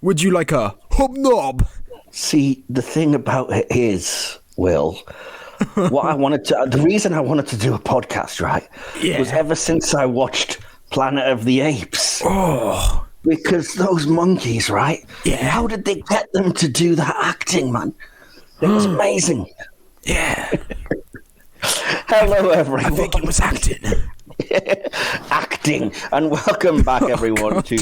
Would you like a hobnob? See, the thing about it is, Will, the reason I wanted to do a podcast, right, was ever since I watched Planet of the Apes. Oh. Because those monkeys, right? Yeah. How did they get them to do that acting, man? It was amazing. Yeah. Hello, everyone. I think it was acting. Acting. And welcome back, everyone, to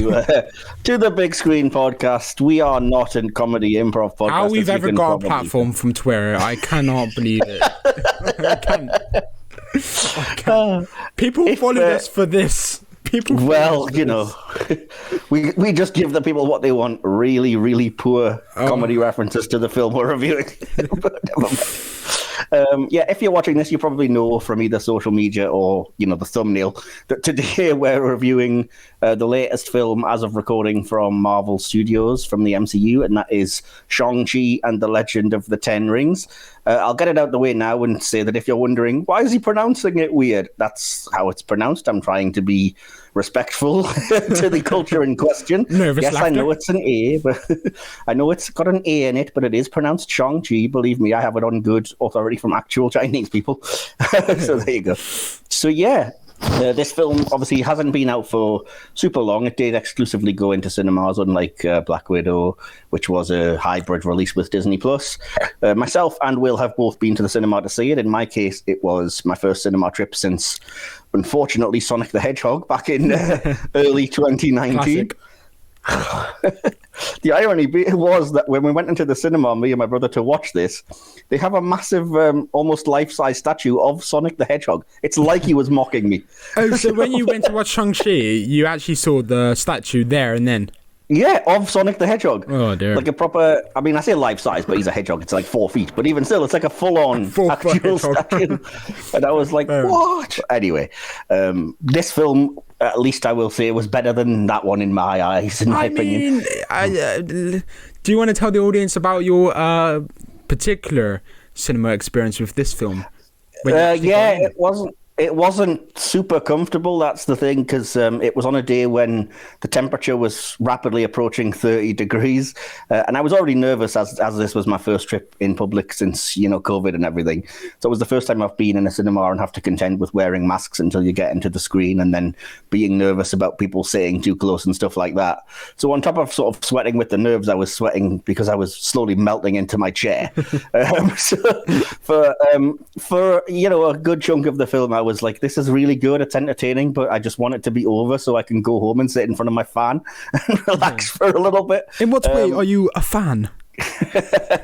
the Big Screen Podcast. We are not a comedy improv podcast. How we've ever got a platform from Twitter, I cannot believe it. I can't. People follow us for this. Well, you know, we just give the people what they want. Really, really poor comedy references to the film we're reviewing. If you're watching this, you probably know from either social media or, you know, the thumbnail that today we're reviewing the latest film as of recording from Marvel Studios, from the MCU, and that is Shang-Chi and the Legend of the Ten Rings. I'll get it out the way now and say that if you're wondering, why is he pronouncing it weird? That's how it's pronounced. I'm trying to be respectful to the culture in question. Nervous yes, laughter. I know it's an A, but I know it's got an A in it, but it is pronounced Shang-Chi. Believe me, I have it on good authority from actual Chinese people. So there you go. So yeah. This film obviously hasn't been out for super long. It did exclusively go into cinemas, unlike Black Widow, which was a hybrid release with Disney+. Myself and Will have both been to the cinema to see it. In my case, it was my first cinema trip since, unfortunately, Sonic the Hedgehog back in early 2019. The irony was that when we went into the cinema, me and my brother, to watch this, they have a massive, almost life-size statue of Sonic the Hedgehog. It's like he was mocking me. Oh, so when you went to watch Shang-Chi, you actually saw the statue there and then? Yeah, of Sonic the Hedgehog. Oh, dear. Like a proper, I mean, I say life-size, but he's a hedgehog. It's like 4 feet. But even still, it's like a full-on actual statue. And I was like, what? Anyway, this film, at least I will say, was better than that one in my eyes, in my opinion. Do you want to tell the audience about your particular cinema experience with this film? It wasn't super comfortable. That's the thing, because it was on a day when the temperature was rapidly approaching 30 degrees, and I was already nervous as this was my first trip in public since, you know, COVID and everything. So it was the first time I've been in a cinema and have to contend with wearing masks until you get into the screen, and then being nervous about people sitting too close and stuff like that. So on top of sort of sweating with the nerves, I was sweating because I was slowly melting into my chair. So for you know, a good chunk of the film, I was like, this is really good, it's entertaining, but I just want it to be over so I can go home and sit in front of my fan and relax for a little bit. In what way are you a fan?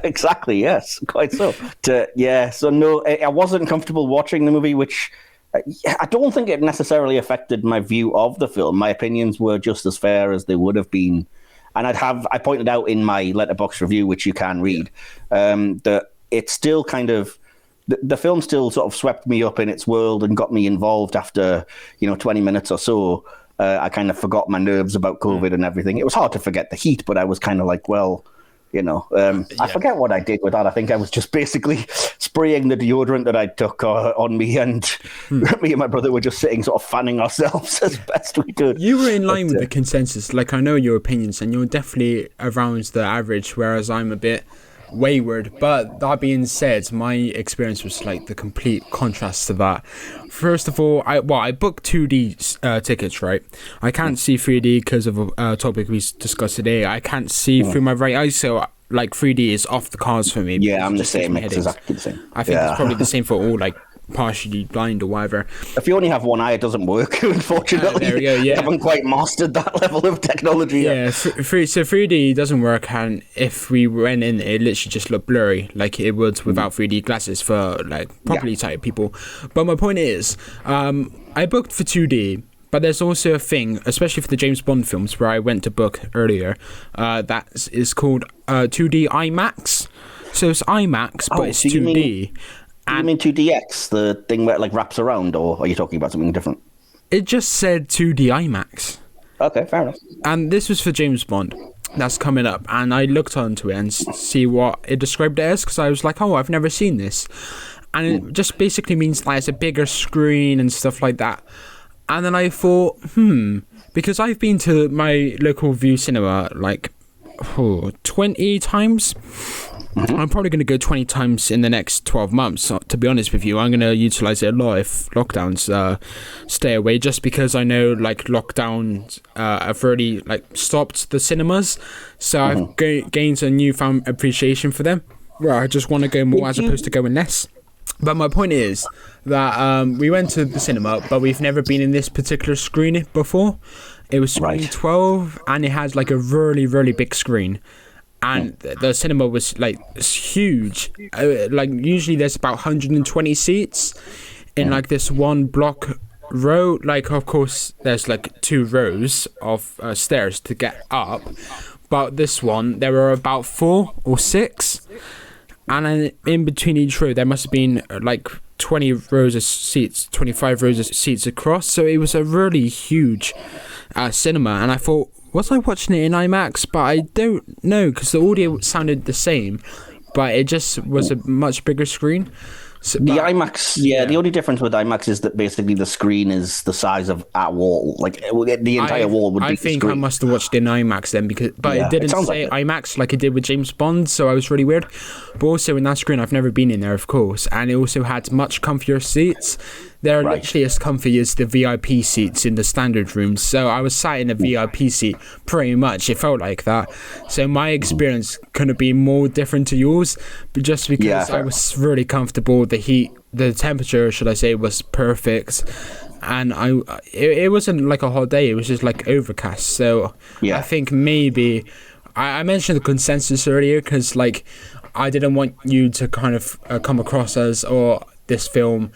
Exactly, yes, quite so. So no, I wasn't comfortable watching the movie, which I don't think it necessarily affected my view of the film. My opinions were just as fair as they would have been, and I pointed out in my Letterboxd review, which you can read, that it's still kind of, the film still sort of swept me up in its world and got me involved after, 20 minutes or so. I kind of forgot my nerves about COVID and everything. It was hard to forget the heat, but I was kind of like, well, I forget what I did with that. I think I was just basically spraying the deodorant that I took on me, and me and my brother were just sitting sort of fanning ourselves as best we could. You were in line with the consensus. Like, I know your opinions, and you're definitely around the average, whereas I'm a bit wayward. But that being said, my experience was like the complete contrast to that. First of all, I booked 2D tickets, right? I can't see 3D because of a topic we discussed today. I can't see through my right eye, so like 3D is off the cards for me. Yeah, I'm the same. It's exactly the same. I think it's probably the same for all, like, partially blind or whatever. If you only have one eye, it doesn't work, unfortunately. There we go, yeah. I haven't quite mastered that level of technology yet. So 3D doesn't work, and if we went in, it literally just looked blurry, like it would without 3D glasses for like properly sighted people. But my point is, I booked for 2D, but there's also a thing, especially for the James Bond films, where I went to book earlier, that is called 2D IMAX. So it's IMAX, but it's 2D. You mean 2DX, the thing where it like wraps around, or are you talking about something different? It just said 2D IMAX. Okay, fair enough. And this was for James Bond. That's coming up. And I looked onto it and see what it described it as, because I was like, oh, I've never seen this. And it just basically means like it's a bigger screen and stuff like that. And then I thought, because I've been to my local View cinema like 20 times. I'm probably going to go 20 times in the next 12 months, to be honest with you. I'm going to utilize it a lot if lockdowns stay away, just because I know like lockdowns have really like stopped the cinemas, so I've gained a newfound appreciation for them, where I just want to go more as opposed to going less. But my point is that we went to the cinema, but we've never been in this particular screen before. It was screen 12, and it has like a really, really big screen. And the cinema was like huge. Like usually there's about 120 seats in like this one block row. Like of course there's like 2 rows of stairs to get up, but this one there were about 4 or 6, and then in between each row there must have been like 20 rows of seats, 25 rows of seats across. So it was a really huge cinema, and I thought, was I watching it in IMAX? But I don't know, because the audio sounded the same, but it just was a much bigger screen. So, the IMAX, the only difference with IMAX is that basically the screen is the size of a wall. Like the entire wall would be I think the I must have watched it in IMAX then, but it didn't say IMAX like it did with James Bond, so I was really weird. But also in that screen, I've never been in there, of course, and it also had much comfier seats. They're literally as comfy as the VIP seats in the standard rooms. So I was sat in a VIP seat pretty much. It felt like that. So my experience couldn't be more different to yours, but just because I was really comfortable, the temperature, should I say, was perfect. And it wasn't like a hot day. It was just like overcast. So I think maybe I mentioned the consensus earlier because like I didn't want you to kind of come across as this film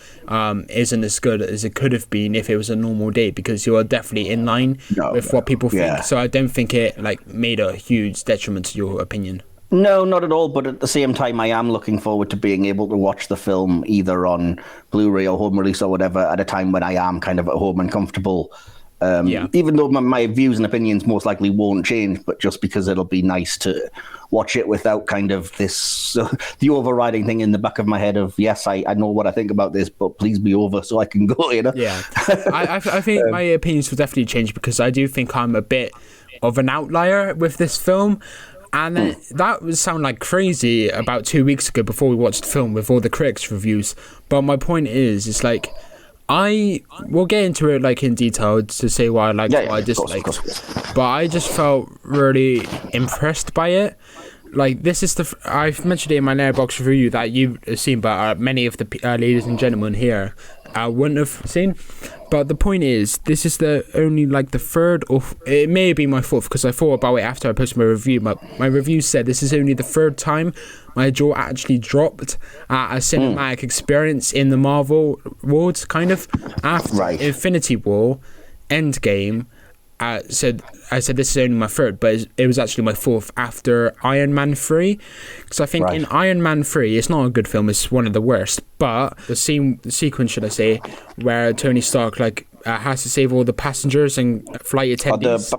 isn't as good as it could have been if it was a normal day, because you are definitely in line with what people think. So I don't think it like made a huge detriment to your opinion. No, not at all. But at the same time, I am looking forward to being able to watch the film either on Blu-ray or home release or whatever at a time when I am kind of at home and comfortable. Even though my views and opinions most likely won't change, but just because it'll be nice to watch it without kind of this the overriding thing in the back of my head of yes, I know what I think about this, but please be over so I can go. I think my opinions will definitely change, because I do think I'm a bit of an outlier with this film. And that would sound like crazy about 2 weeks ago before we watched the film with all the critics' reviews. But my point is, it's like we'll get into it like in detail to say what I liked, what I disliked. But I just felt really impressed by it. Like this is I've mentioned it in my Letterboxd review that you've seen, but many of the ladies and gentlemen here wouldn't have seen. But the point is, this is the only like the third, or it may be my fourth, because I thought about it after I posted my review. My review said this is only the third time my jaw actually dropped at a cinematic experience in the Marvel world, kind of after Infinity War, Endgame. I said this is only my third, but it was actually my fourth after Iron Man 3. Because I think in Iron Man 3, it's not a good film, it's one of the worst. But the sequence, should I say, where Tony Stark has to save all the passengers and flight attendants.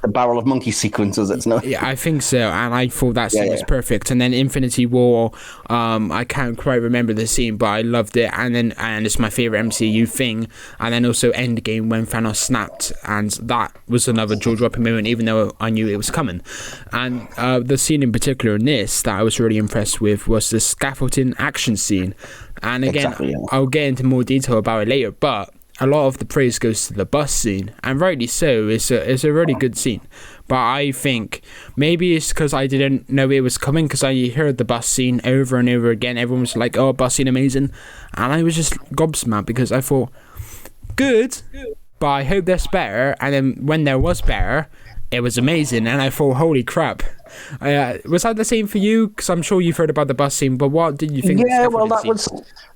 The barrel of monkey sequences, it's not. Yeah, I think so, and I thought that scene was perfect. And then Infinity War, I can't quite remember the scene, but I loved it. And it's my favorite MCU thing. And then also Endgame when Thanos snapped, and that was another jaw-dropping moment, even though I knew it was coming. And the scene in particular in this that I was really impressed with was the scaffolding action scene. And again, I'll get into more detail about it later, but a lot of the praise goes to the bus scene, and rightly so. It's a really good scene, but I think maybe it's because I didn't know it was coming, because I heard the bus scene over and over again. Everyone was like, "Oh, bus scene amazing," and I was just gobsmacked because I thought, good, but I hope there's better. And then when there was better, it was amazing, and I thought, holy crap. Was that the same for you? Because I'm sure you've heard about the bus scene, but what did you think? Yeah, well,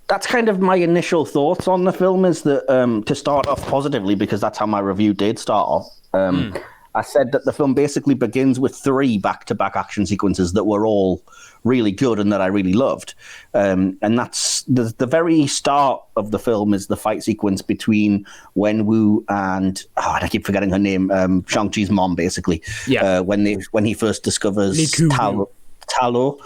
that's kind of my initial thoughts on the film, is that to start off positively, because that's how my review did start off. I said that the film basically begins with 3 back-to-back action sequences that were all really good and that I really loved. And that's the very start of the film is the fight sequence between Wenwu and I keep forgetting her name, Shang-Chi's mom, basically. When he first discovers Italo.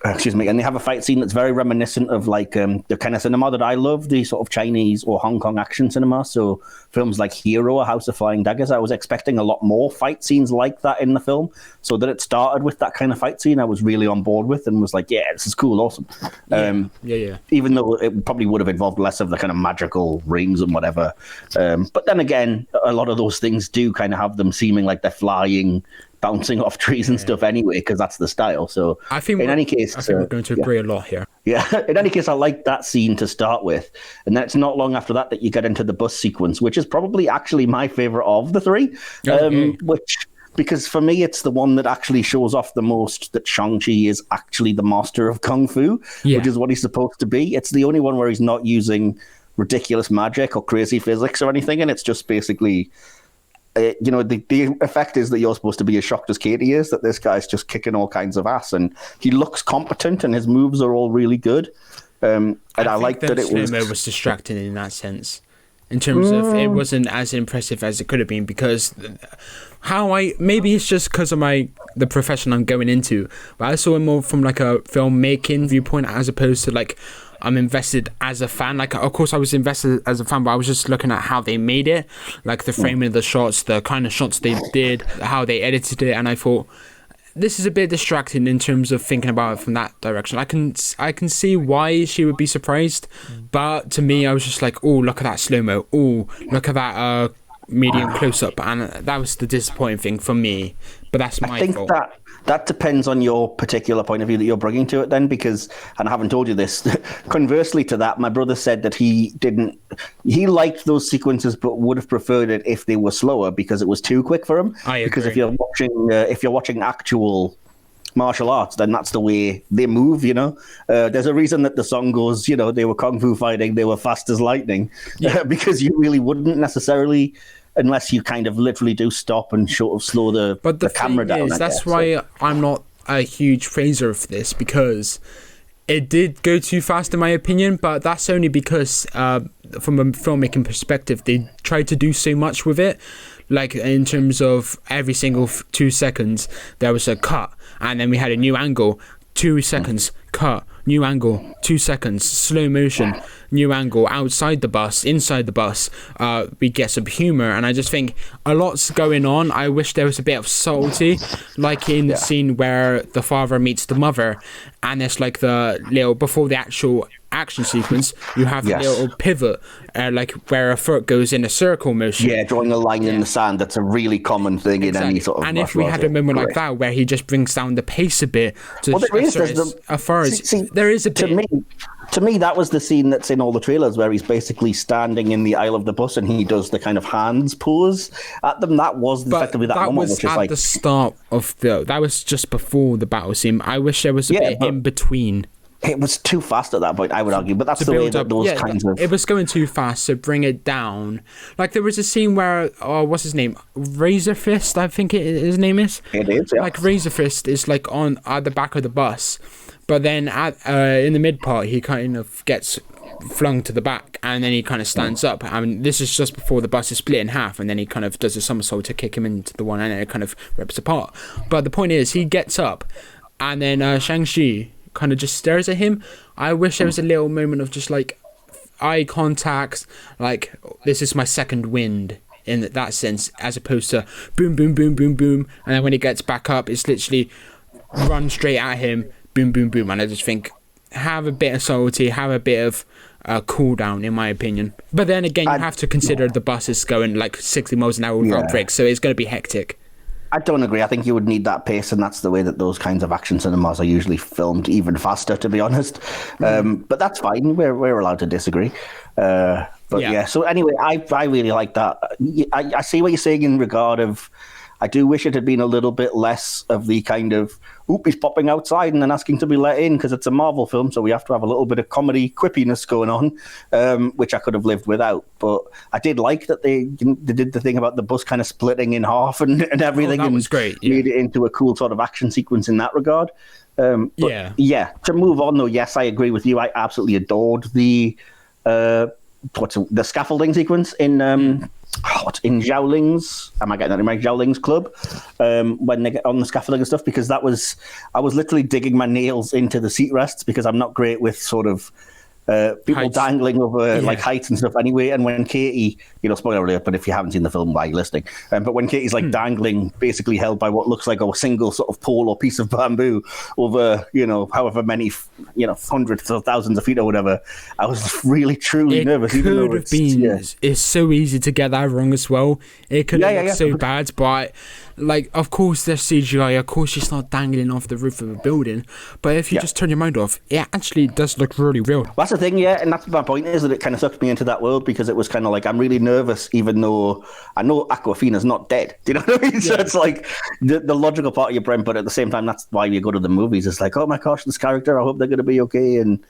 Excuse me. And they have a fight scene that's very reminiscent of like the kind of cinema that I love, the sort of Chinese or Hong Kong action cinema. So films like Hero or House of Flying Daggers, I was expecting a lot more fight scenes like that in the film. So that it started with that kind of fight scene, I was really on board with and was like, yeah, this is cool, awesome. Yeah. Even though it probably would have involved less of the kind of magical rings and whatever. But then again, a lot of those things do kind of have them seeming like they're flying, bouncing off trees and stuff anyway, because that's the style. So I think in any case, I think we're going to agree a lot here. Yeah, in any case, I like that scene to start with. And then it's not long after that you get into the bus sequence, which is probably actually my favorite of the three. Because for me, it's the one that actually shows off the most that Shang-Chi is actually the master of Kung Fu, which is what he's supposed to be. It's the only one where he's not using ridiculous magic or crazy physics or anything, and it's just basically... the effect is that you're supposed to be as shocked as Katie is, that this guy's just kicking all kinds of ass, and he looks competent, and his moves are all really good. And I like that it was distracting in that sense, in terms of it wasn't as impressive as it could have been, because maybe it's just because of the profession I'm going into, but I saw it more from like a filmmaking viewpoint as opposed to like I'm invested as a fan. Like, of course I was invested as a fan, but I was just looking at how they made it, like the framing of the shots, the kind of shots they did, how they edited it, and I thought this is a bit distracting in terms of thinking about it from that direction. I can see why she would be surprised, but to me I was just like, oh, look at that slow-mo, oh, look at that medium close-up, and that was the disappointing thing for me, but that's my fault. That depends on your particular point of view that you're bringing to it then, because, and I haven't told you this, conversely to that, my brother said that he liked those sequences but would have preferred it if they were slower because it was too quick for him. I agree. Because if you're watching actual martial arts, then that's the way they move, there's a reason that the song goes, they were kung fu fighting, they were fast as lightning, because you really wouldn't necessarily, unless you kind of literally do stop and sort of slow the camera down. That's why I'm not a huge praiser of this, because it did go too fast in my opinion, but that's only because from a filmmaking perspective they tried to do so much with it. Like in terms of every single 2 seconds there was a cut, and then we had a new angle, 2 seconds, cut, new angle, 2 seconds, slow motion, new angle, outside the bus, inside the bus, we get some humor, and I just think a lot's going on. I wish there was a bit of subtlety, like in the scene where the father meets the mother, and it's like the little, before the actual action sequence, you have a little pivot, like where a foot goes in a circle motion. Yeah, drawing a line in the sand. That's a really common thing in any sort of. And if we had a moment like that where he just brings down the pace a bit, there is a bit. To me, that was the scene that's in all the trailers where he's basically standing in the aisle of the bus and he does the kind of hands pose at them. That was effectively that moment. Was at the start of that was just before the battle scene. I wish there was a bit in between. It was too fast at that point, I would argue, but that's the way that those kinds of... It was going too fast, so bring it down. Like, there was a scene where, what's his name? Razor Fist, I think his name is? It is, yeah. Like, Razor Fist is, like, at the back of the bus, but then in the mid part, he kind of gets flung to the back, and then he kind of stands up. I mean, this is just before the bus is split in half, and then he kind of does a somersault to kick him into the one, and then it kind of rips apart. But the point is, he gets up, and then Shang-Chi kind of just stares at him. I wish there was a little moment of just like eye contact, like this is my second wind in that sense, as opposed to boom, boom, boom, boom, boom, and then when he gets back up, it's literally run straight at him, boom, boom, boom. And I just think have a bit of subtlety, have a bit of cool down, in my opinion. But then again, you have to consider the bus is going like 60 miles an hour without brakes, so it's going to be hectic. I don't agree. I think you would need that pace, and that's the way that those kinds of action cinemas are usually filmed, even faster, to be honest. But that's fine. We're allowed to disagree. So anyway, I really like that. I see what you're saying in regard of, I do wish it had been a little bit less of the kind of, he's popping outside and then asking to be let in because it's a Marvel film, so we have to have a little bit of comedy quippiness going on, which I could have lived without. But I did like that they did the thing about the bus kind of splitting in half and everything. That was great. Yeah. Made it into a cool sort of action sequence in that regard. To move on though, yes, I agree with you. I absolutely adored the scaffolding sequence in what's in Xiaoling's? Am I getting that in my Xiaoling's club? When they get on the scaffolding and stuff, because I was literally digging my nails into the seat rests because I'm not great with sort of people Heights. dangling over like heights and stuff anyway. And when Katie, spoiler alert, but if you haven't seen the film, why are you listening? But when Katie's like dangling, basically held by what looks like a single sort of pole or piece of bamboo over, however many, hundreds of thousands of feet or whatever, I was really, truly nervous. It could have been. It's so easy to get that wrong as well. It could have looked so bad, but like, of course, there's CGI. Of course, she's not dangling off the roof of a building. But if you just turn your mind off, it actually does look really real. That's the thing, and that's my point, is that it kind of sucked me into that world, because it was kind of like, I'm really nervous, even though I know Aquafina's not dead. Do you know what I mean? So it's like the logical part of your brain, but at the same time, that's why you go to the movies. It's like, oh my gosh, this character, I hope they're going to be okay. And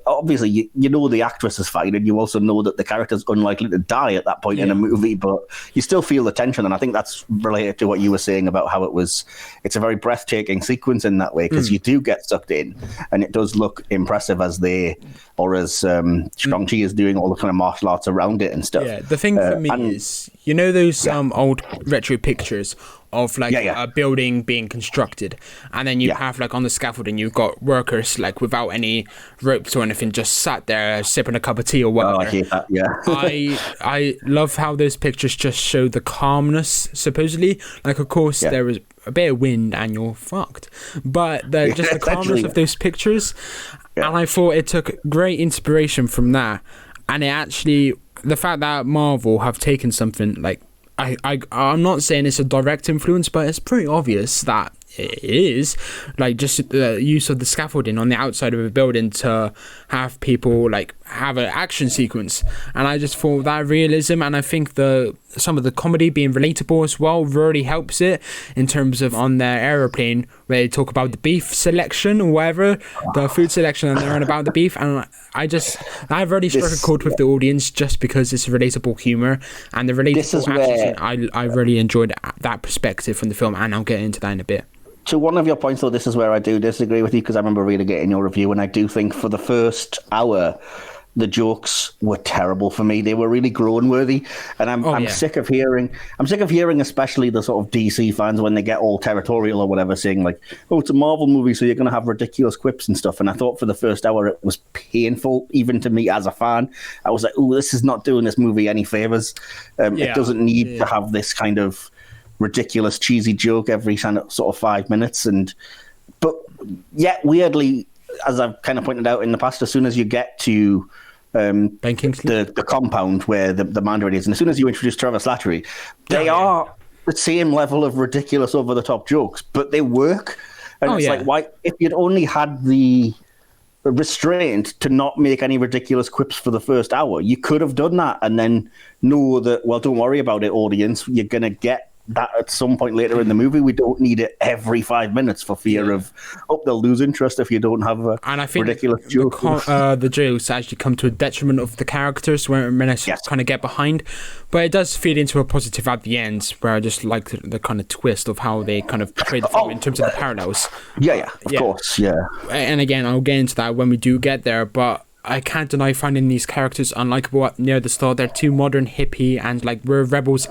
obviously, you know the actress is fine, and you also know that the character's unlikely to die at that point in a movie, but you still feel the tension, and I think that's related to what you were saying about how it's a very breathtaking sequence in that way, because you do get sucked in, and it does look impressive as Shang-Chi is doing all the kind of martial arts around it and stuff. Yeah, the thing for me is, those old retro pictures of like a building being constructed, and then you have like on the scaffolding you've got workers like without any ropes or anything, just sat there sipping a cup of tea or whatever. I hate that. I love how those pictures just show the calmness, supposedly. Like, of course there was a bit of wind and you're fucked, but just the calmness of those pictures, and I thought it took great inspiration from that. And it actually, the fact that Marvel have taken something like, I'm not saying it's a direct influence, but it's pretty obvious that it is, like, just the use of the scaffolding on the outside of a building to have people like have an action sequence. And I just thought that realism, and I think some of the comedy being relatable as well really helps it, in terms of on their aeroplane where they talk about the beef selection or whatever, the food selection, and they're on about the beef. And I've really struck a chord with the audience just because it's relatable humor, and the relatable action. I really enjoyed that perspective from the film, and I'll get into that in a bit. To one of your points, though, this is where I do disagree with you, because I remember really getting your review, and I do think for the first hour, the jokes were terrible for me. They were really groan-worthy, and I'm sick of hearing, especially the sort of DC fans, when they get all territorial or whatever, saying like, "Oh, it's a Marvel movie, so you're going to have ridiculous quips and stuff." And I thought for the first hour it was painful, even to me as a fan. I was like, "Oh, this is not doing this movie any favors. It doesn't need to have this kind of ridiculous, cheesy joke every kind of sort of 5 minutes." But yet, weirdly, as I've kind of pointed out in the past, as soon as you get to the compound where the Mandarin is, and as soon as you introduce Trevor Slattery, they are the same level of ridiculous, over-the-top jokes, but they work. And like, why, if you'd only had the restraint to not make any ridiculous quips for the first hour, you could have done that and then know that, well, don't worry about it, audience, you're going to get that at some point later in the movie. We don't need it every 5 minutes for fear of, they'll lose interest if you don't have a ridiculous joke. The jokes actually come to a detriment of the characters when I kind of get behind, but it does feed into a positive at the end, where I just like the kind of twist of how they kind of portray the film in terms of the parallels. Of course. And again, I'll get into that when we do get there, but I can't deny finding these characters unlikable near the start. They're too modern, hippie, and like, we're rebels.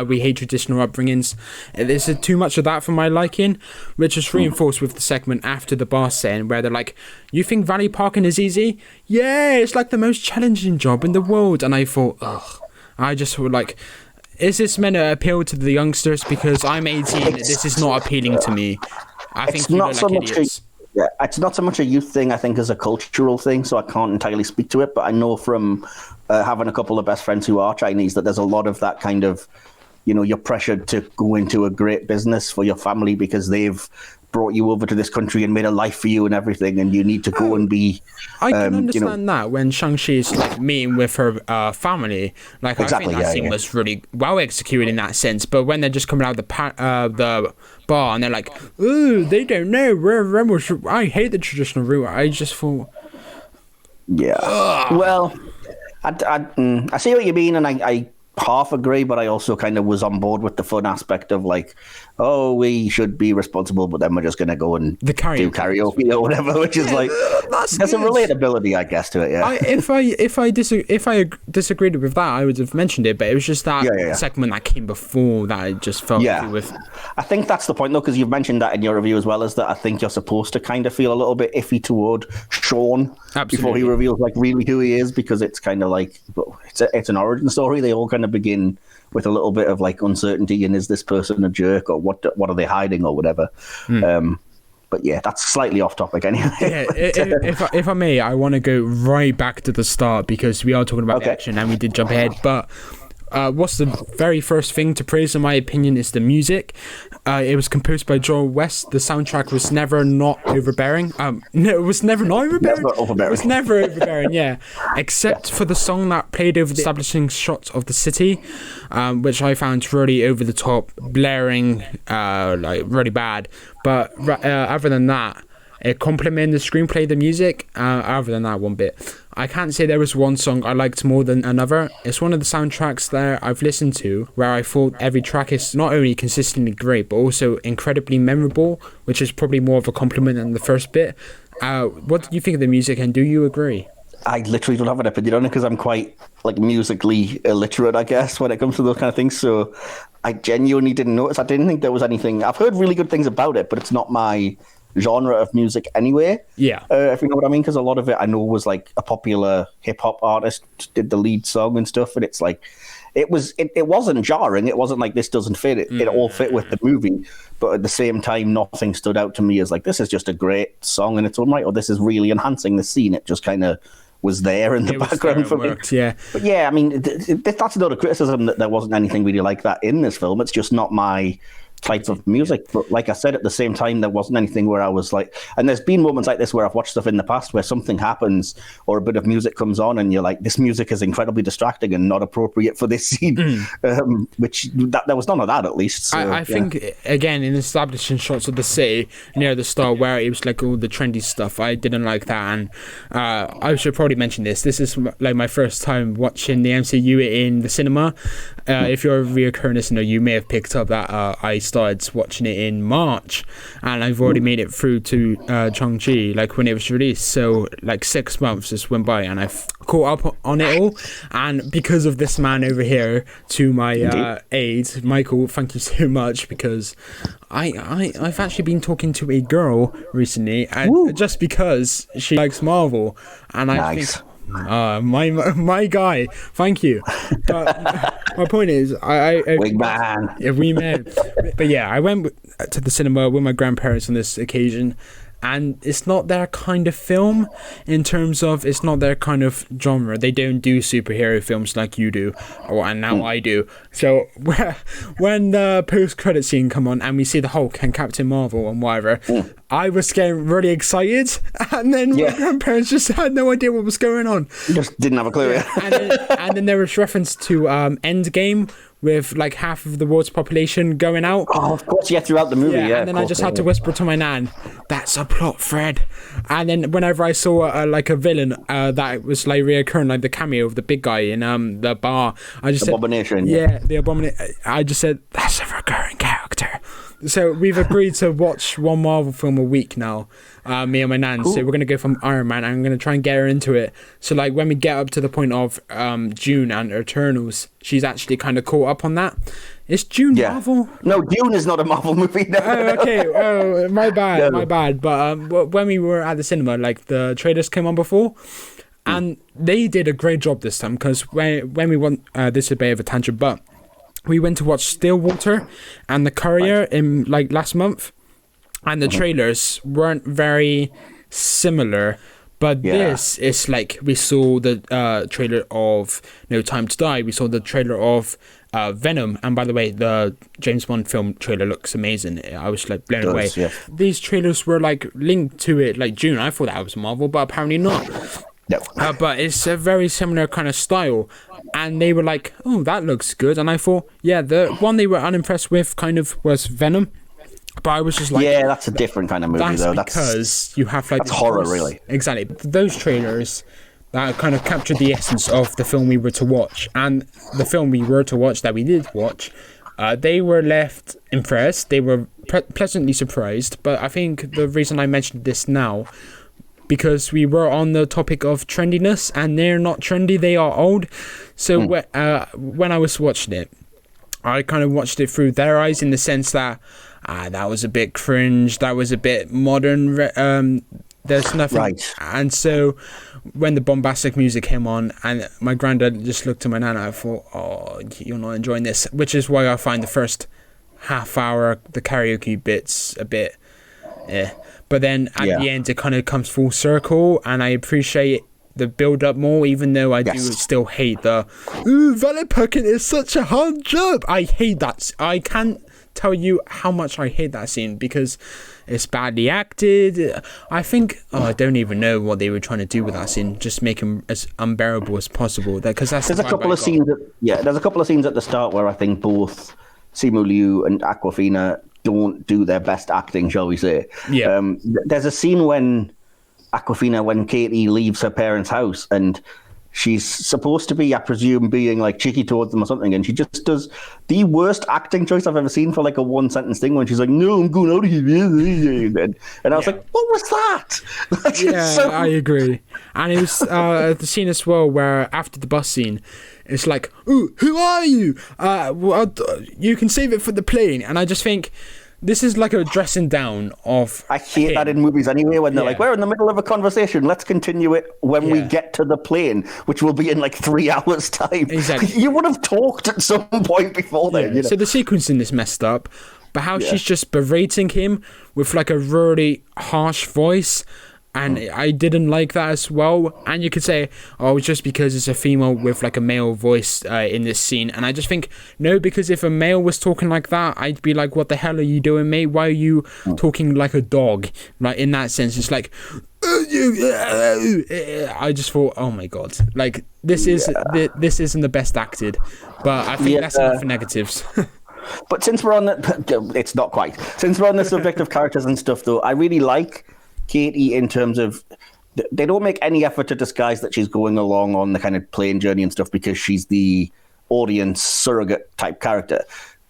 We hate traditional upbringings. There's too much of that for my liking, which is reinforced with the segment after the bar scene, where they're like, "You think valet parking is easy? Yeah, it's like the most challenging job in the world." And I thought, I just thought, like, is this meant to appeal to the youngsters? Because I'm 18, this is not appealing to me. I think you look like idiots. Yeah, it's not so much a youth thing, I think, as a cultural thing, so I can't entirely speak to it, but I know from having a couple of best friends who are Chinese that there's a lot of that kind of, you're pressured to go into a great business for your family because they've brought you over to this country and made a life for you and everything, and you need to go and be... I can understand that when Shang-Chi is like meeting with her family. Like, exactly, I think that scene was really well executed in that sense, but when they're just coming out of the bar and they're like, "Ooh, they don't know, we're rebels, I hate the traditional route," I just thought... Well, I see what you mean, and I half agree, but I also kind of was on board with the fun aspect of like, oh, we should be responsible, but then we're just going to go and do karaoke or whatever, which is like, there's a relatability, I guess, to it, yeah. If I disagreed with that, I would have mentioned it, but it was just that segment that came before that I just felt with. I think that's the point, though, because you've mentioned that in your review as well, is that I think you're supposed to kind of feel a little bit iffy toward Sean before he reveals like really who he is, because it's kind of like, it's an origin story. They all kind of begin with a little bit of like uncertainty, and is this person a jerk, or what are they hiding, or whatever. But yeah, that's slightly off topic anyway. Yeah, if I may, I want to go right back to the start, because we are talking about action and we did jump ahead, but what's the very first thing to praise, in my opinion, is the music. It was composed by Joel West. The soundtrack was never not overbearing. No, it was never not overbearing. It was never overbearing, yeah. Except for the song that played over the establishing shots of the city, which I found really over the top, blaring, like really bad. But other than that, it complemented the screenplay, the music. Other than that, one bit. I can't say there was one song I liked more than another. It's one of the soundtracks that I've listened to where I thought every track is not only consistently great, but also incredibly memorable, which is probably more of a compliment than the first bit. What do you think of the music, and do you agree? I literally don't have an opinion on it, because I'm quite like musically illiterate, I guess, when it comes to those kind of things. So I genuinely didn't notice. I didn't think there was anything. I've heard really good things about it, but it's not my genre of music anyway. Yeah. If you know what I mean, because a lot of it I know was like a popular hip hop artist did the lead song and stuff, and it's like it wasn't jarring. It wasn't like this doesn't fit. It all fit with the movie, but at the same time, nothing stood out to me as like this is just a great song in its own right, or this is really enhancing the scene. It just kind of was there in the background for me. Yeah. But yeah, I mean, that's not a criticism that there wasn't anything really like that in this film. It's just not my type of music. But like I said, at the same time, there wasn't anything where I was like, and there's been moments like this where I've watched stuff in the past where something happens or a bit of music comes on and you're like, this music is incredibly distracting and not appropriate for this scene. Which there was none of that, at least. So, I think, again, in establishing shots of the city near the start where it was like all the trendy stuff, I didn't like that. And I should probably mention this is like my first time watching the MCU in the cinema. If you're a reoccurring listener, you may have picked up that I started watching it in March, and I've already made it through to Shang-Chi, like when it was released. So like 6 months just went by, and I've caught up on it all. And because of this man over here to my aid, Michael, thank you so much, because I've actually been talking to a girl recently, and just because she likes Marvel, and I think. My guy, thank you. But my point is, Wingman. Yeah, we met. But yeah, I went to the cinema with my grandparents on this occasion, and it's not their kind of film in terms of it's not their kind of genre. They don't do superhero films like you do, and now I do. So when the post-credit scene come on and we see the Hulk and Captain Marvel and whatever, I was getting really excited, and then my grandparents just had no idea what was going on. You just didn't have a clue. And then there was reference to Endgame, with like half of the world's population going out. Oh, of course, throughout the movie, and then I just had to whisper to my nan, "That's a plot thread." And then whenever I saw like a villain that was like reoccurring, like the cameo of the big guy in the bar, I just Abomination. The Abomination. I just said, "That's a recurring character." So we've agreed to watch one Marvel film a week now, me and my nan. Cool. So we're going to go from Iron Man, and I'm going to try and get her into it. So like when we get up to the point of June and Eternals, she's actually kind of caught up on that. Is June Marvel? No, June is not a Marvel movie. No. Oh, okay. Oh, my bad. But when we were at the cinema, like the trailers came on before, and they did a great job this time, because when we went, this is a bit of a tangent, but we went to watch Stillwater and The Courier in like last month, and the trailers weren't very similar. But this is like, we saw the trailer of No Time to Die. We saw the trailer of Venom. And by the way, the James Bond film trailer looks amazing. I was like blown away. Yeah. These trailers were like linked to it like June. I thought that was Marvel, but apparently not. No. But it's a very similar kind of style. And they were like, oh, that looks good. And I thought, the one they were unimpressed with kind of was Venom. But I was just like, that's a different kind of movie, though. That's because you have like that's horror, really. Exactly. Those trailers that kind of captured the essence of the film we were to watch, and the film we were to watch that we did watch They were left impressed. They were pleasantly surprised. But I think the reason I mentioned this now, because we were on the topic of trendiness, and they're not trendy, they are old. So when I was watching it, I kind of watched it through their eyes, in the sense that that was a bit cringe, that was a bit modern, there's nothing. Right. And so when the bombastic music came on, and my granddad just looked at my nana, I thought, oh, you're not enjoying this, which is why I find the first half hour, the karaoke bits, a bit but then at the end it kind of comes full circle, and I appreciate the build up more, even though I do still hate the valet parking is such a hard job. I hate that. I can't tell you how much I hate that scene, because it's badly acted. I think I don't even know what they were trying to do with that scene, just make him as unbearable as possible, because there's a couple of scenes there's a couple of scenes at the start where I think both Simu Liu and Awkwafina don't do their best acting, shall we say. There's a scene when Katie leaves her parents' house, and she's supposed to be, I presume, being like cheeky towards them or something, and she just does the worst acting choice I've ever seen for like a one sentence thing, when she's like, "No, I'm going out of here," and I was like, "What was that?" I agree. And it was the scene as well where after the bus scene, it's like, "Ooh, who are you? Well, you can save it for the plane." And I just think, this is like a dressing down of... I hate that in movies anyway, when they're like, we're in the middle of a conversation, let's continue it when we get to the plane, which will be in like 3 hours' time. Exactly. You would have talked at some point before then. You know? So the sequencing is messed up, but how she's just berating him with like a really harsh voice, and I didn't like that as well. And you could say, oh, it's just because it's a female with like a male voice in this scene. And I just think, no, because if a male was talking like that, I'd be like, what the hell are you doing, mate? Why are you talking like a dog? Like, in that sense, it's like, I just thought, oh my god, like this isn't the best acted. But I think that's enough for negatives. But since we're on it's not quite. Since we're on the subject of characters and stuff, though, I really like Katie in terms of, they don't make any effort to disguise that she's going along on the kind of plane journey and stuff, because she's the audience surrogate type character,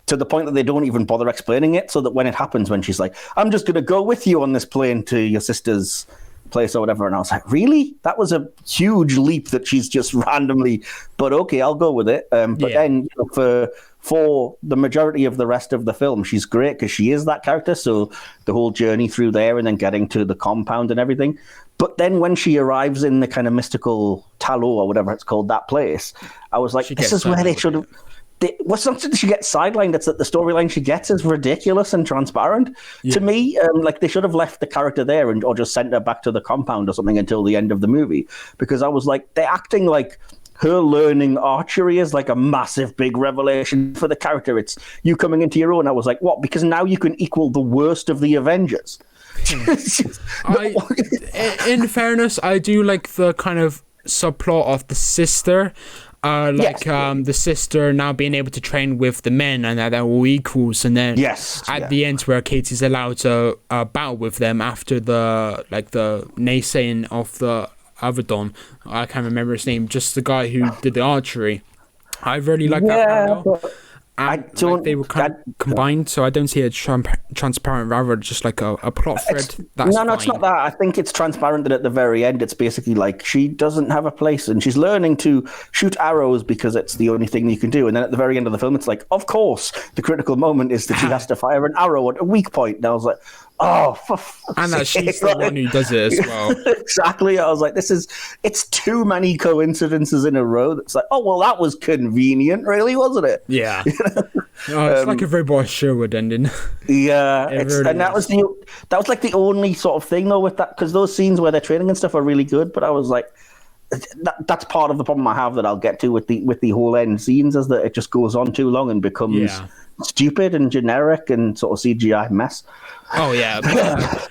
to the point that they don't even bother explaining it, so that when it happens, when she's like, I'm just going to go with you on this plane to your sister's place or whatever, and I was like, really? That was a huge leap that she's just randomly, but okay, I'll go with it. But then, you know, for the majority of the rest of the film, she's great because she is that character. So the whole journey through there and then getting to the compound and everything. But then when she arrives in the kind of mystical Talo or whatever it's called, that place, I was like, this is where they should have... What's something she gets sidelined? It's that the storyline she gets is ridiculous and transparent to me. Like, they should have left the character there or just sent her back to the compound or something until the end of the movie. Because I was like, they're acting like her learning archery is like a massive big revelation for the character. It's you coming into your own. I was like, what? Because now you can equal the worst of the Avengers. In fairness, I do like the kind of subplot of the sister. The sister now being able to train with the men, and that they're all equals, and then at the end where Katie's allowed to battle with them after the naysaying of the other Don, I can't remember his name, just the guy who did the archery. I really like that parallel. They were kind of combined, so I don't see it transparent, rather just like a plot thread. No, it's not that. I think it's transparent that at the very end, it's basically like she doesn't have a place and she's learning to shoot arrows because it's the only thing you can do. And then at the very end of the film, it's like, of course, the critical moment is that she has to fire an arrow at a weak point. And I was like, oh, for fuck's and that she's the one who does it as well. Exactly. I was like, it's too many coincidences in a row. It's like, oh, well, that was convenient, really, wasn't it? Yeah. It's like a very Boris Sherwood ending. Yeah. That was like the only sort of thing, though, with that, because those scenes where they're training and stuff are really good, but I was like, that's part of the problem I have that I'll get to with the whole end scenes, is that it just goes on too long and becomes stupid and generic and sort of CGI mess. Oh yeah,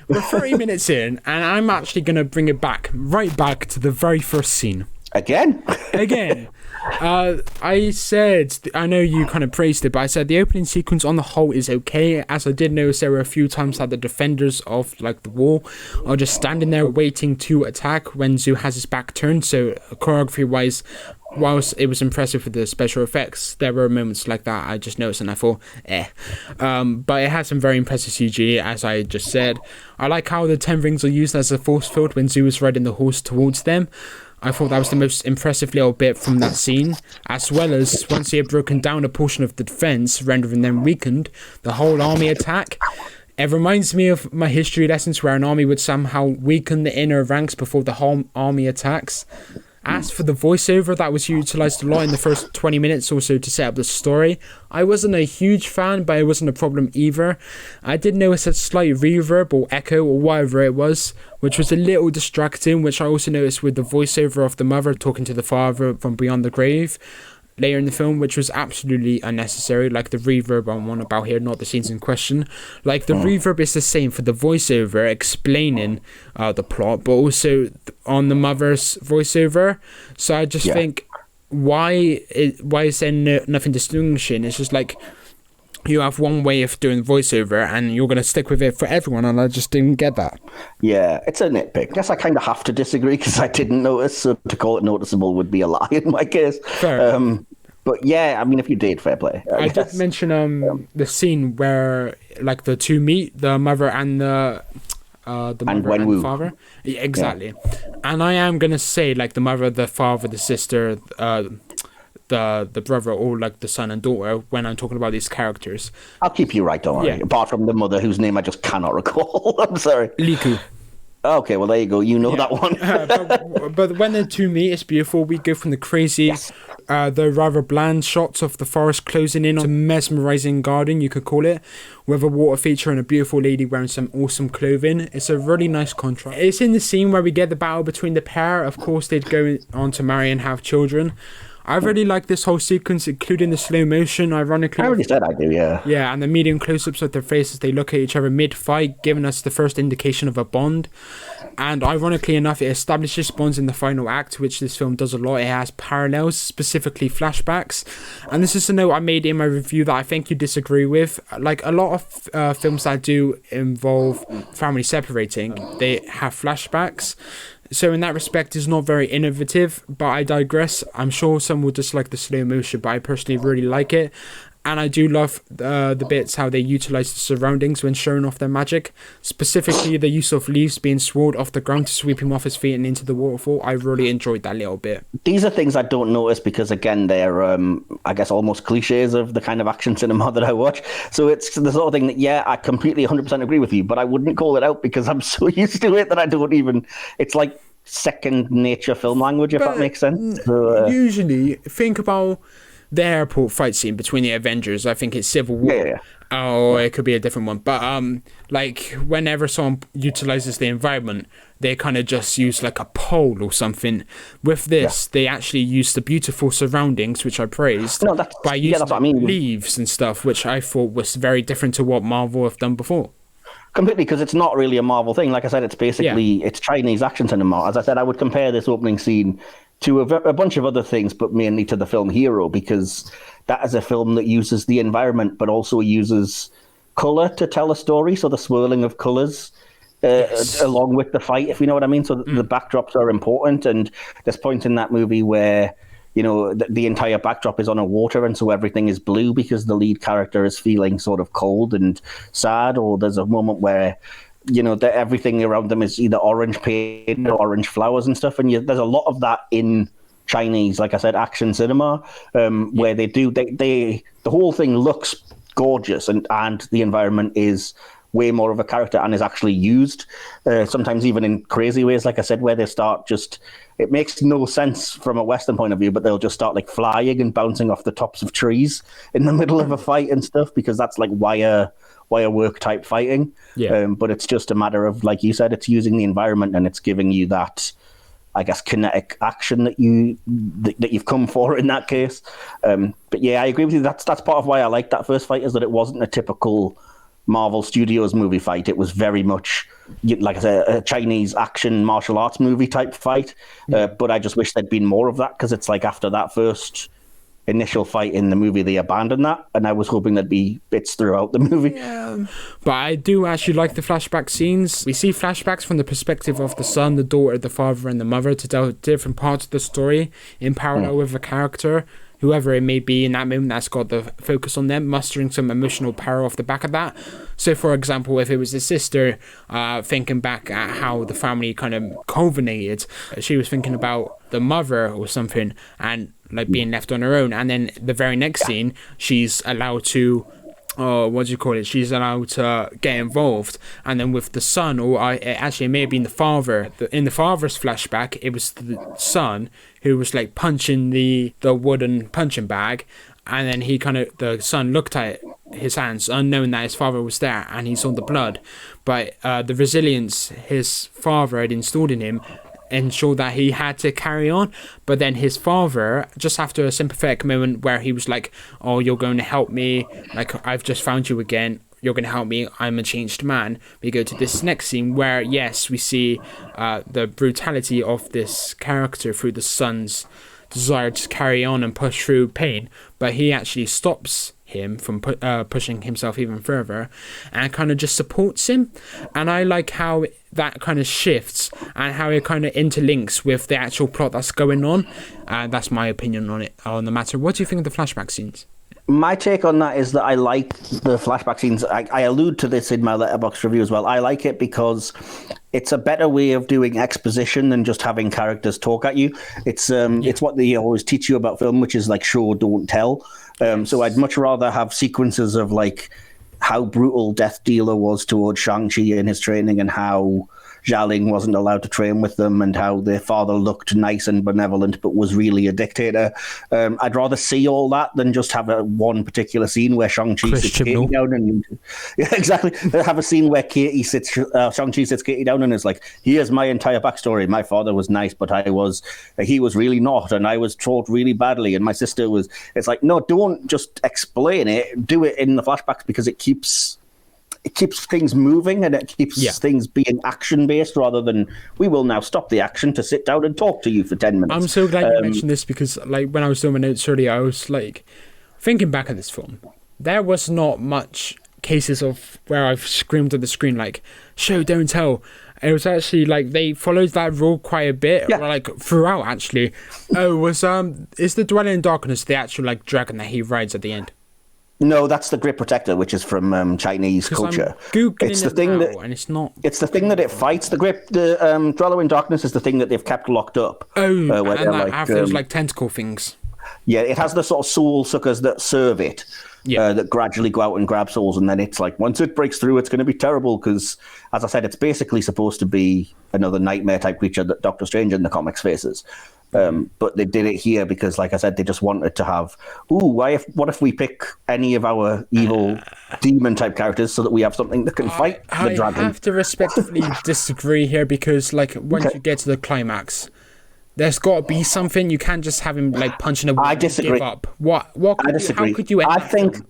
we're 30 minutes in, and I'm actually going to bring it right back to the very first scene. Again. I said, I know you kind of praised it, but I said the opening sequence on the whole is okay, as I did notice there were a few times that the defenders of like the wall are just standing there waiting to attack when Zhu has his back turned, so choreography wise whilst it was impressive with the special effects, there were moments like that I just noticed and I thought, but it has some very impressive CG, as I just said. I like how the 10 rings are used as a force field when Zhu is riding the horse towards them. I thought that was the most impressive little bit from that scene, as well as once he had broken down a portion of the defense, rendering them weakened, the whole army attack. It reminds me of my history lessons where an army would somehow weaken the inner ranks before the whole army attacks. As for the voiceover, that was utilised a lot in the first 20 minutes or so to set up the story. I wasn't a huge fan, but it wasn't a problem either. I did notice a slight reverb or echo or whatever it was, which was a little distracting, which I also noticed with the voiceover of the mother talking to the father from beyond the grave later in the film, which was absolutely unnecessary. Like the reverb I'm on about here, not the scenes in question. Like the reverb is the same for the voiceover explaining the plot, but also on the mother's voiceover. So I just think, why is there nothing distinguishing? It's just like you have one way of doing voiceover and you're going to stick with it for everyone, and I just didn't get that. Yeah, it's a nitpick. I guess I kind of have to disagree because I didn't notice, so to call it noticeable would be a lie in my case. Fair. But yeah, I mean, if you did, fair play. I did mention the scene where like the two meet, the mother and the mother and the father. Yeah, exactly. Yeah. And I am going to say like the mother, the father, the sister, the brother, or like the son and daughter when I'm talking about these characters. I'll keep you right, don't worry. Yeah. Apart from the mother, whose name I just cannot recall. I'm sorry. Liku. Okay, well, there you go. You know that one. but when the two meet, it's beautiful. We go from the crazy, the rather bland shots of the forest closing in on a mesmerizing garden, you could call it, with a water feature and a beautiful lady wearing some awesome clothing. It's a really nice contrast. It's in the scene where we get the battle between the pair. Of course, they'd go on to marry and have children. I really like this whole sequence, including the slow motion, ironically. I already said I do, yeah. Yeah, and the medium close-ups of their faces, they look at each other mid-fight, giving us the first indication of a bond. And ironically enough, it establishes bonds in the final act, which this film does a lot. It has parallels, specifically flashbacks. And this is a note I made in my review that I think you disagree with. Like, a lot of films that do involve family separating, they have flashbacks. So in that respect, it's not very innovative, but I digress. I'm sure some will dislike the slow motion, but I personally really like it. And I do love the bits how they utilize the surroundings when showing off their magic. Specifically, the use of leaves being swirled off the ground to sweep him off his feet and into the waterfall. I really enjoyed that little bit. These are things I don't notice because, again, they're, I guess, almost cliches of the kind of action cinema that I watch. So it's the sort of thing that, yeah, I completely 100% agree with you, but I wouldn't call it out because I'm so used to it that I don't even... It's like second nature film language, if that makes sense. So, usually, think about the airport fight scene between the Avengers. I think it's Civil War. Yeah. Oh, it could be a different one. But like whenever someone utilizes the environment, they kind of just use like a pole or something. With this, they actually use the beautiful surroundings, which I praised, by using leaves and stuff, which I thought was very different to what Marvel have done before. Completely, because it's not really a Marvel thing. Like I said, it's basically it's Chinese action cinema. As I said, I would compare this opening scene to a bunch of other things, but mainly to the film Hero, because that is a film that uses the environment, but also uses color to tell a story. So the swirling of colors along with the fight, if you know what I mean. So the backdrops are important. And there's point in that movie where, you know, the entire backdrop is on a water, and so everything is blue because the lead character is feeling sort of cold and sad. Or there's a moment where, you know, everything around them is either orange paint or orange flowers and stuff. And there's a lot of that in Chinese, like I said, action cinema, where the whole thing looks gorgeous, and the environment is way more of a character and is actually used, sometimes even in crazy ways, like I said, where they start it makes no sense from a Western point of view, but they'll just start like flying and bouncing off the tops of trees in the middle of a fight and stuff, because that's like wire work type fighting. But it's just a matter of, like you said, it's using the environment and it's giving you that, I guess, kinetic action that you've come for in that case. But yeah, I agree with you. That's part of why I like that first fight, is that it wasn't a typical Marvel Studios movie fight. It was very much, like I said, a Chinese action martial arts movie type fight. But I just wish there'd been more of that, because it's like after that first initial fight in the movie, they abandoned that, and I was hoping there'd be bits throughout the movie. Yeah, but I do actually like the flashback scenes. We see flashbacks from the perspective of the son, the daughter, the father, and the mother to tell different parts of the story in parallel with a character, whoever it may be in that moment that's got the focus on them, mustering some emotional power off the back of that. So, for example, if it was the sister thinking back at how the family kind of culminated, she was thinking about the mother or something and like being left on her own. And then the very next scene, she's allowed to she's allowed to get involved, and then with the son, actually it may have been the father, in the father's flashback it was the son who was like punching the wooden punching bag, and then the son looked at his hands unknowing that his father was there, and he saw the blood, but the resilience his father had installed in him ensured that he had to carry on. But then his father, just after a sympathetic moment where he was like, oh, you're going to help me, like, I've just found you again, you're going to help me, I'm a changed man. We go to this next scene where, yes, we see the brutality of this character through the son's desire to carry on and push through pain, but he actually stops him from pushing himself even further and kind of just supports him. And I like how that kind of shifts and how it kind of interlinks with the actual plot that's going on. That's my opinion on the matter. What do you think of the flashback scenes? My take on that is that I like the flashback scenes. I allude to this in my Letterboxd review as well. I like it because it's a better way of doing exposition than just having characters talk at you. It's what they always teach you about film, which is like show, don't tell. So I'd much rather have sequences of like how brutal Death Dealer was towards Shang-Chi in his training, and how Xialing wasn't allowed to train with them, and how their father looked nice and benevolent but was really a dictator. I'd rather see all that than just have one particular scene where Shang-Chi sits Katie down and... Yeah, exactly. Have a scene where Shang-Chi sits Katie down and is like, here's my entire backstory. My father was nice, but he was really not, and I was taught really badly, and my sister was... It's like, no, don't just explain it. Do it in the flashbacks, because it keeps things moving, and it keeps things being action-based rather than, we will now stop the action to sit down and talk to you for 10 minutes. I'm so glad you mentioned this, because like when I was doing my notes earlier, I was like thinking back at this film. There was not much cases of where I've screamed at the screen like, show, don't tell. It was actually like they followed that rule quite a bit, like throughout actually. Is the Dweller in Darkness the actual like dragon that he rides at the end? No, that's the Great Protector, which is from Chinese culture. It's the thing that, and it's not. It's the thing that it fights. The Dweller in Darkness is the thing that they've kept locked up. And that have those like tentacle things. Yeah, it has the sort of soul suckers that serve it. That gradually go out and grab souls, and then it's like once it breaks through, it's going to be terrible because, as I said, it's basically supposed to be another nightmare type creature that Doctor Strange in the comics faces. But they did it here because, like I said, they just wanted to have, what if we pick any of our evil demon type characters so that we have something that can fight the dragon? I have to respectfully disagree here, because like once you get to the climax, there's got to be something. You can't just have him like punching a wall and give up. I disagree. How could you end that film?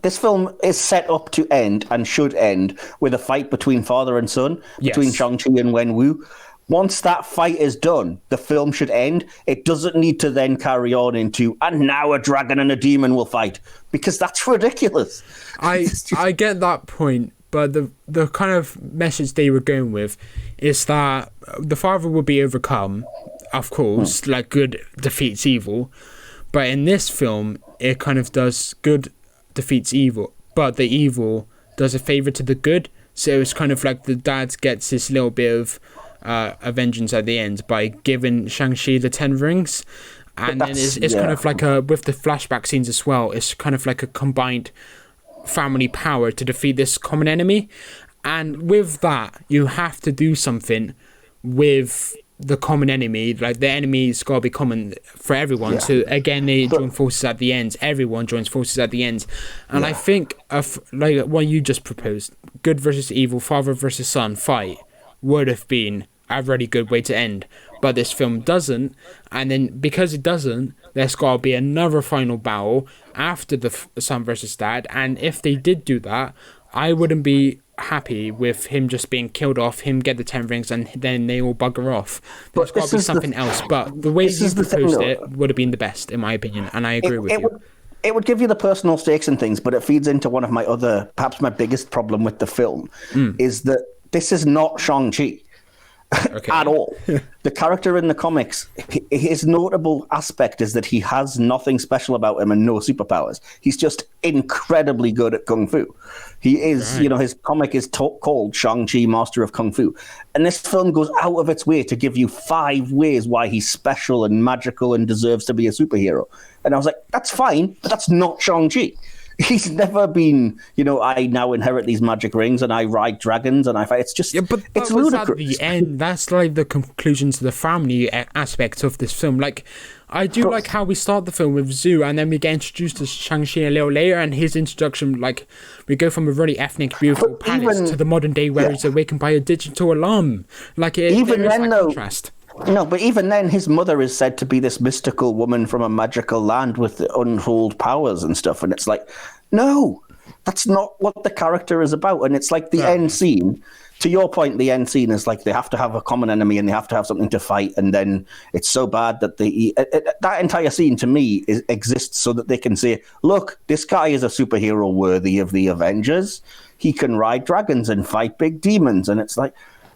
This film is set up to end, and should end, with a fight between father and son, between Shang-Chi and Wenwu. Once that fight is done, the film should end. It doesn't need to then carry on into, and now a dragon and a demon will fight, because that's ridiculous. I get that point, but the kind of message they were going with is that the father will be overcome, of course, like good defeats evil. But in this film, it kind of does good defeats evil, but the evil does a favor to the good. So it's kind of like the dad gets this little bit of a vengeance at the end by giving Shang-Chi the 10 rings. And then it's kind of like with the flashback scenes as well, it's kind of like a combined family power to defeat this common enemy. And with that, you have to do something with the common enemy. Like the enemy's got to be common for everyone. So again, they join forces at the end. Everyone joins forces at the end. And I think like what you just proposed, good versus evil, father versus son fight, would have been a really good way to end. But this film doesn't, and then because it doesn't, there's got to be another final battle after the son versus dad. And if they did do that, I wouldn't be happy with him just being killed off, him get the 10 rings, and then they all bugger off. There's got to be something else. But the way you proposed it would have been the best, in my opinion, and I agree with you. It would give you the personal stakes and things, but it feeds into one of my other, perhaps my biggest problem with the film, is that this is not Shang-Chi. Okay. At all. The character in the comics, his notable aspect is that he has nothing special about him and no superpowers. He's just incredibly good at Kung Fu. He is, his comic is called Shang-Chi, Master of Kung Fu. And this film goes out of its way to give you 5 ways why he's special and magical and deserves to be a superhero. And I was like, that's fine, but that's not Shang-Chi. He's never been, I now inherit these magic rings and I ride dragons and I fight. It's just, but it's ludicrous. At the end, that's like the conclusion to the family aspect of this film. Like, I do like how we start the film with Zhu and then we get introduced to Shang-Chi a little later, and his introduction, like, we go from a really ethnic, beautiful palace to the modern day where he's awakened by a digital alarm. Like, even then, though, contrast. No, but even then, his mother is said to be this mystical woman from a magical land with untold powers and stuff. And it's like, no, that's not what the character is about. And it's like the end scene. To your point, the end scene is like they have to have a common enemy and they have to have something to fight. And then it's so bad that that entire scene, to me, exists so that they can say, look, this guy is a superhero worthy of the Avengers. He can ride dragons and fight big demons. And it's like,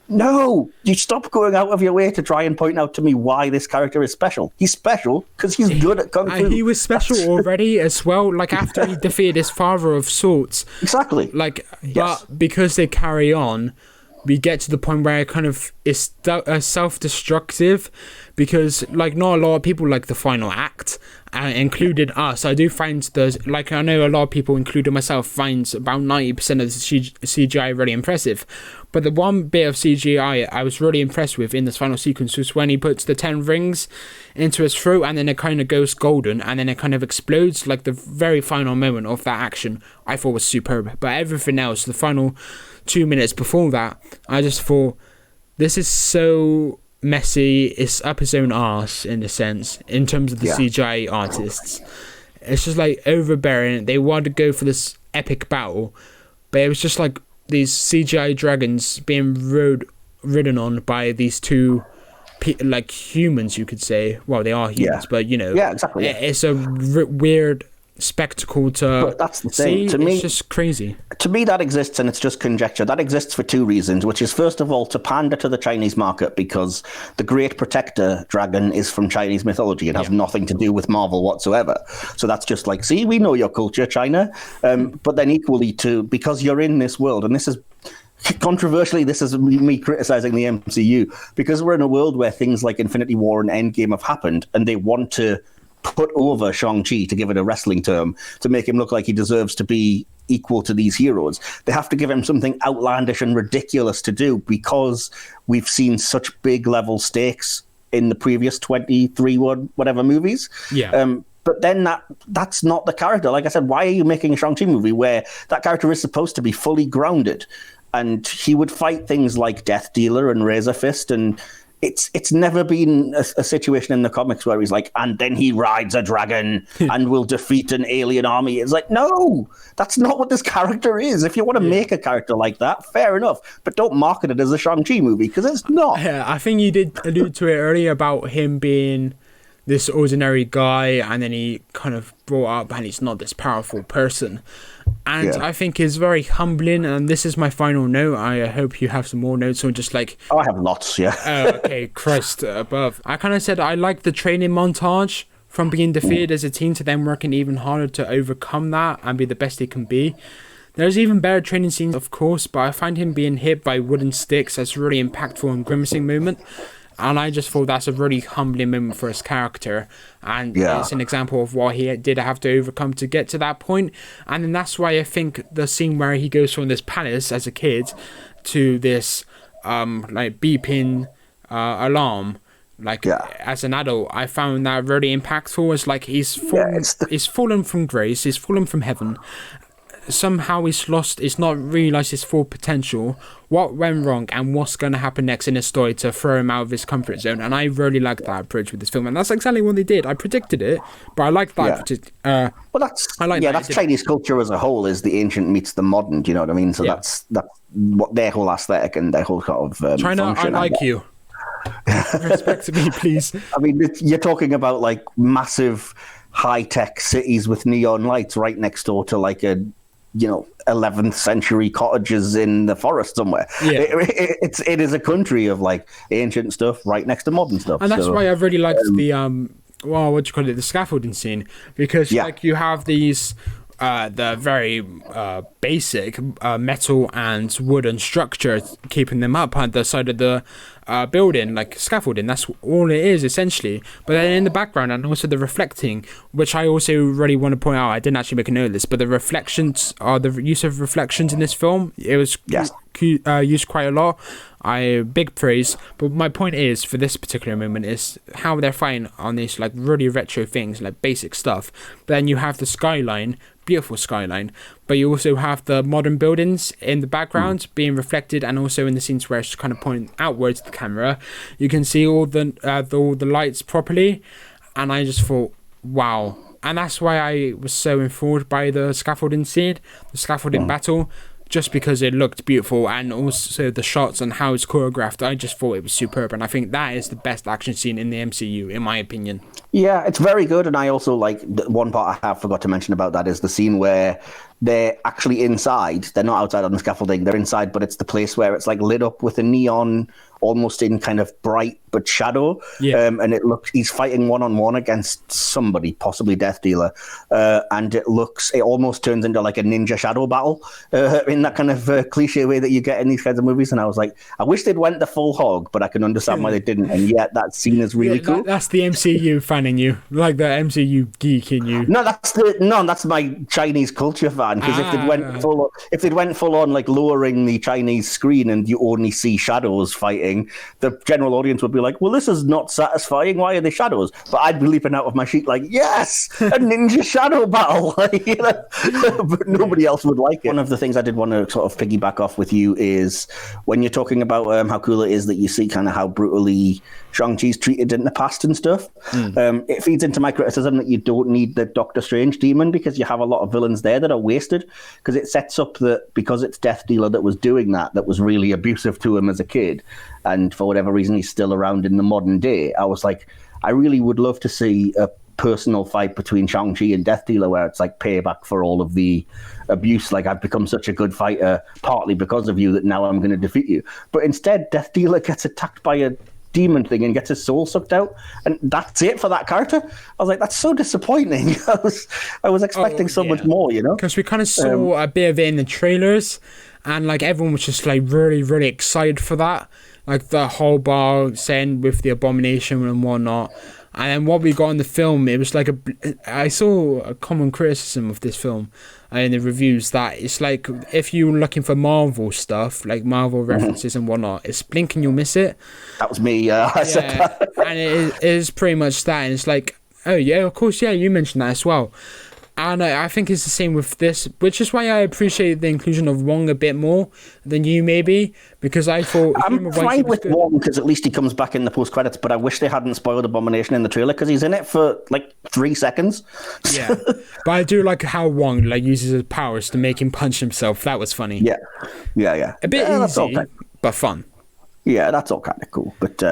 no, you stop going out of your way to try and point out to me why this character is special. He's special because he's good at Kung Fu. He was special already as well, like after he defeated his father of sorts. Exactly. Like, but because they carry on, we get to the point where it kind of is self-destructive, because like not a lot of people like the final act, included us. I do find I know a lot of people, including myself, finds about 90% of the CGI really impressive. But the one bit of CGI I was really impressed with in this final sequence was when he puts the 10 rings into his throat and then it kind of goes golden and then it kind of explodes. Like the very final moment of that action I thought was superb. But everything else, the final 2 minutes before that, I just thought, this is so messy. It's up his own arse in a sense, in terms of the CGI artists. It's just like overbearing. They wanted to go for this epic battle, but it was just like these CGI dragons being ridden on by these two like humans, you could say. Well, they are humans, but exactly. It's a weird spectacle to but that's the thing. see. To me, it's just crazy. To me, that exists, and it's just conjecture. That exists for 2 reasons, which is, first of all, to pander to the Chinese market, because the Great Protector dragon is from Chinese mythology and has nothing to do with Marvel whatsoever. So that's just like, see, we know your culture, China. But then equally because you're in this world, and this is controversially, this is me criticizing the MCU, because we're in a world where things like Infinity War and Endgame have happened, and they want to put over Shang-Chi, to give it a wrestling term, to make him look like he deserves to be equal to these heroes. They have to give him something outlandish and ridiculous to do, because we've seen such big level stakes in the previous 23 whatever movies. But then that's not the character. Like I said, why are you making a Shang-Chi movie where that character is supposed to be fully grounded? And he would fight things like Death Dealer and Razor Fist, and it's never been a situation in the comics where he's like, and then he rides a dragon and will defeat an alien army. It's like, no, that's not what this character is. If you want to make a character like that, fair enough, but don't market it as a Shang-Chi movie, because it's not. Yeah, I think you did allude to it earlier about him being this ordinary guy, and then he kind of brought up and he's not this powerful person. And I think it's very humbling, and this is my final note. I hope you have some more notes, or just like... Oh, I have lots, okay, Christ above. I kind of said I like the training montage from being defeated as a teen to then working even harder to overcome that and be the best he can be. There's even better training scenes, of course, but I find him being hit by wooden sticks as a really impactful and grimacing moment. And I just thought that's a really humbling moment for his character. And it's an example of what he did have to overcome to get to that point. And then that's why I think the scene where he goes from this palace as a kid to this like beeping alarm, like as an adult, I found that really impactful. It's like he's fallen from grace, he's fallen from heaven. somehow he's not realised his full potential, what went wrong, and what's going to happen next in his story to throw him out of his comfort zone. And I really like that approach with this film, and that's exactly what they did. I predicted it, but I like that. Well, that's Chinese culture as a whole, is the ancient meets the modern. Do you know what I mean? So that's what their whole aesthetic and their whole sort of China. I like you. Respect to me, please. I mean, you're talking about like massive high-tech cities with neon lights right next door to like 11th century cottages in the forest somewhere. Yeah. It is a country of like ancient stuff right next to modern stuff. And that's why I really liked the scaffolding scene, because like you have these the very basic metal and wooden structure keeping them up on the side of the building, like scaffolding. That's all it is essentially. But then in the background, and also the reflecting, which I also really want to point out, I didn't actually make a note of this, but the reflections, the use of reflections in this film, it was used quite a lot. Big praise. But my point is, for this particular moment, is how they're fighting on these like really retro things, like basic stuff. But then you have the skyline, beautiful skyline, but you also have the modern buildings in the background being reflected, and also in the scenes where it's kind of pointing outwards to the camera, you can see all the lights properly. And I just thought, wow. And that's why I was so enthralled by the scaffolding scene, the scaffolding battle, just because it looked beautiful, and also the shots and how it's choreographed. I just thought it was superb, and I think that is the best action scene in the MCU, in my opinion. Yeah, it's very good, and I also like one part I have forgot to mention about that is the scene where they're actually inside. They're not outside on the scaffolding, they're inside, but it's the place where it's like lit up with a neon, almost in kind of bright but shadow. And it looks, he's fighting one-on-one against somebody, possibly Death Dealer, and it almost turns into like a ninja shadow battle in that kind of cliche way that you get in these kinds of movies. And I was like, I wish they'd went the full hog, but I can understand why they didn't. And yet that scene is really cool. That's the MCU fan in you, like the MCU geek in you. No, that's my Chinese culture fan. Because if they'd went full on like lowering the Chinese screen and you only see shadows fighting, the general audience would be like, well, this is not satisfying. Why are they shadows? But I'd be leaping out of my seat like, yes, a ninja shadow battle. But nobody else would like it. One of the things I did want to sort of piggyback off with you is when you're talking about how cool it is that you see kind of how brutally Shang-Chi's treated in the past and stuff. It feeds into my criticism that you don't need the Doctor Strange demon, because you have a lot of villains there that are wasted, because it sets up that because it's Death Dealer that was doing that was really abusive to him as a kid, and for whatever reason he's still around in the modern day. I was like, I really would love to see a personal fight between Shang-Chi and Death Dealer where it's like payback for all of the abuse, like I've become such a good fighter partly because of you that now I'm going to defeat you. But instead Death Dealer gets attacked by a demon thing and gets his soul sucked out, and that's it for that character. I was like, that's so disappointing. I was expecting so much more, you know, because we kind of saw a bit of it in the trailers, and like everyone was just like really, really excited for that, like the whole bar scene with the abomination and whatnot. And then what we got in the film, it was like I saw a common criticism of this film in the reviews that it's like if you're looking for Marvel stuff, like Marvel references and whatnot, it's blink and you'll miss it. That was me. I said that. And it is pretty much that. And it's like, oh yeah, of course, yeah, you mentioned that as well. And I think it's the same with this, which is why I appreciate the inclusion of Wong a bit more than you, maybe, because I thought... I'm fine with Wong, because at least he comes back in the post-credits, but I wish they hadn't spoiled Abomination in the trailer, because he's in it for, like, 3 seconds. Yeah, but I do like how Wong, like, uses his powers to make him punch himself. That was funny. Yeah. A bit easy, but fun. Yeah, that's all kind of cool. But,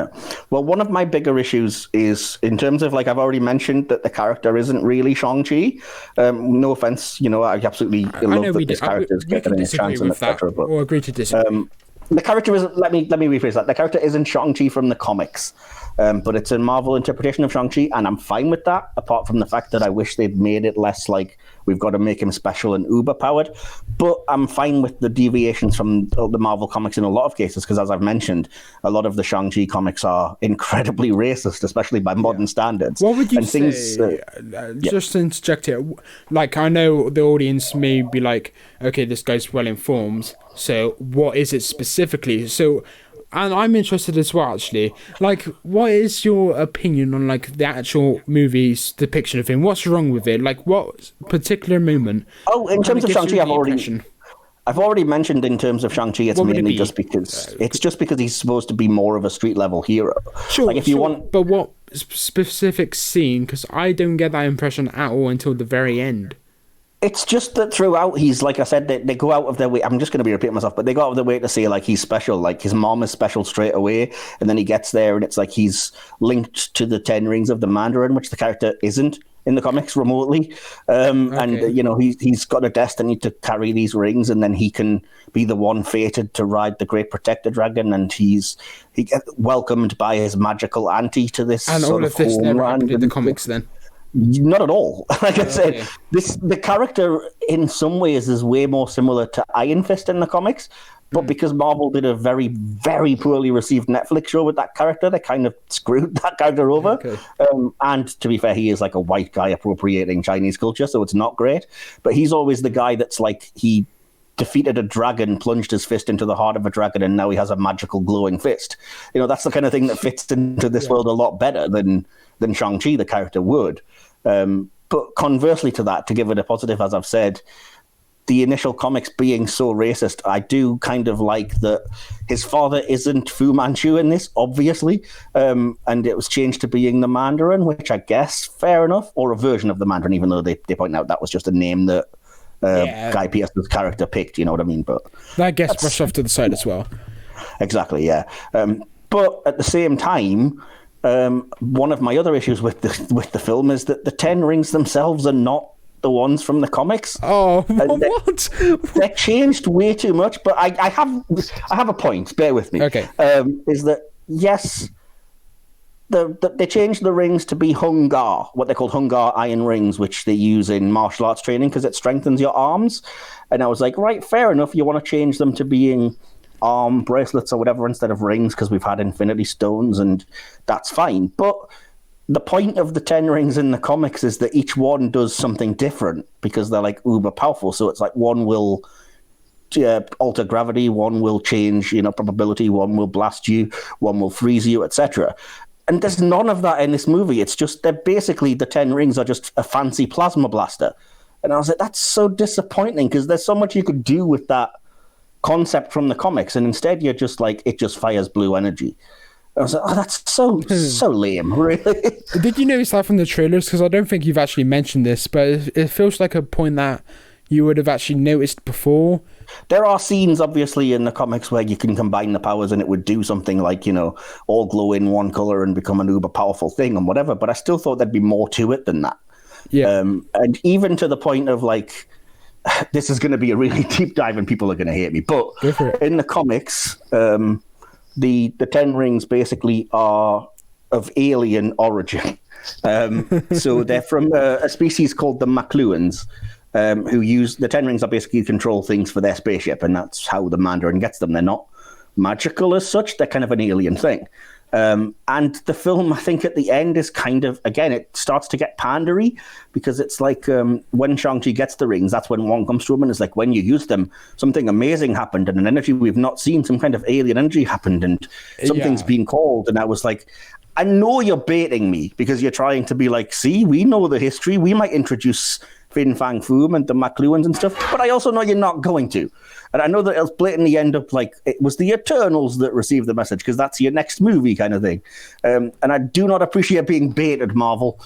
well, one of my bigger issues is, in terms of, like, I've already mentioned that the character isn't really Shang-Chi. No offense, you know, I absolutely love that this character is getting a chance, and etc. But or agree to disagree. The character isn't, let me rephrase that. The character isn't Shang-Chi from the comics, but it's a Marvel interpretation of Shang-Chi, and I'm fine with that, apart from the fact that I wish they'd made it less like we've got to make him special and uber-powered. But I'm fine with the deviations from the Marvel comics in a lot of cases, because as I've mentioned, a lot of the Shang-Chi comics are incredibly racist, especially by modern standards. What would you say, just to interject here, like I know the audience may be like, okay, this guy's well-informed, so what is it specifically? So and I'm interested as well, actually. Like, what is your opinion on, like, the actual movie's depiction of him? What's wrong with it? Like, what particular moment? Oh, in terms of Shang-Chi, I've already mentioned in terms of Shang-Chi, it's mainly just because he's supposed to be more of a street level hero. Sure, like if you want, but what specific scene? Because I don't get that impression at all until the very end. It's just that throughout, he's, like I said, they go out of their way. I'm just going to be repeating myself, but they go out of their way to say, like, he's special. Like, his mom is special straight away. And then he gets there, and it's like he's linked to the 10 rings of the Mandarin, which the character isn't in the comics remotely. And, you know, he's got a destiny to carry these rings, and then he can be the one fated to ride the Great Protector Dragon. And he gets welcomed by his magical auntie to this and sort all of this never happened in the comics then. Not at all. Like I said, the character in some ways is way more similar to Iron Fist in the comics, but because Marvel did a very, very poorly received Netflix show with that character, they kind of screwed that character over. And to be fair, he is like a white guy appropriating Chinese culture, so it's not great. But he's always the guy that's like, he defeated a dragon, plunged his fist into the heart of a dragon, and now he has a magical glowing fist. You know, that's the kind of thing that fits into this world a lot better than Shang-Chi, the character, would. But conversely to that, to give it a positive, as I've said, the initial comics being so racist, I do kind of like that his father isn't Fu Manchu in this, obviously, and it was changed to being the Mandarin, which I guess, fair enough, or a version of the Mandarin, even though they point out that was just a name that Guy Pearce's character picked, you know what I mean? But that gets brushed off to the side as well. Exactly, yeah. But at the same time, one of my other issues with the film is that the 10 rings themselves are not the ones from the comics. Oh, what? They're changed way too much. But I have a point. Bear with me. Okay. Is that yes? They changed the rings to be Hungar, what they call Hungar iron rings, which they use in martial arts training because it strengthens your arms. And I was like, right, fair enough. You want to change them to being arm bracelets or whatever instead of rings because we've had Infinity Stones, and that's fine. But the point of the 10 rings in the comics is that each one does something different because they're like uber powerful. So it's like one will alter gravity, one will change, probability, one will blast you, one will freeze you, etc. And there's none of that in this movie. It's just they're basically, the 10 rings are just a fancy plasma blaster. And I was like, that's so disappointing because there's so much you could do with that concept from the comics, and instead you're just like, it just fires blue energy. I was like, oh, that's so lame, really. Did you notice that from the trailers? Because I don't think you've actually mentioned this, but it feels like a point that you would have actually noticed before. There are scenes, obviously, in the comics where you can combine the powers and it would do something like, all glow in one color and become an uber powerful thing and whatever, but I still thought there'd be more to it than that. Yeah. And even to the point of like, this is going to be a really deep dive and people are going to hate me, but in the comics, the 10 rings basically are of alien origin. So they're from a species called the McLuhans, who use the 10 rings are basically control things for their spaceship, and that's how the Mandarin gets them. They're not magical as such, they're kind of an alien thing. And the film, I think, at the end is kind of, again, it starts to get pandery because it's like when Shang-Chi gets the rings, that's when Wong comes to him and is like, when you use them, something amazing happened and an energy we've not seen, some kind of alien energy happened and something's been called. And I was like, I know you're baiting me because you're trying to be like, see, we know the history. We might introduce Fin Fang Foom and the McLuhans and stuff, but I also know you're not going to. And I know that it'll blatantly end up like it was the Eternals that received the message because that's your next movie kind of thing. And I do not appreciate being baited, Marvel.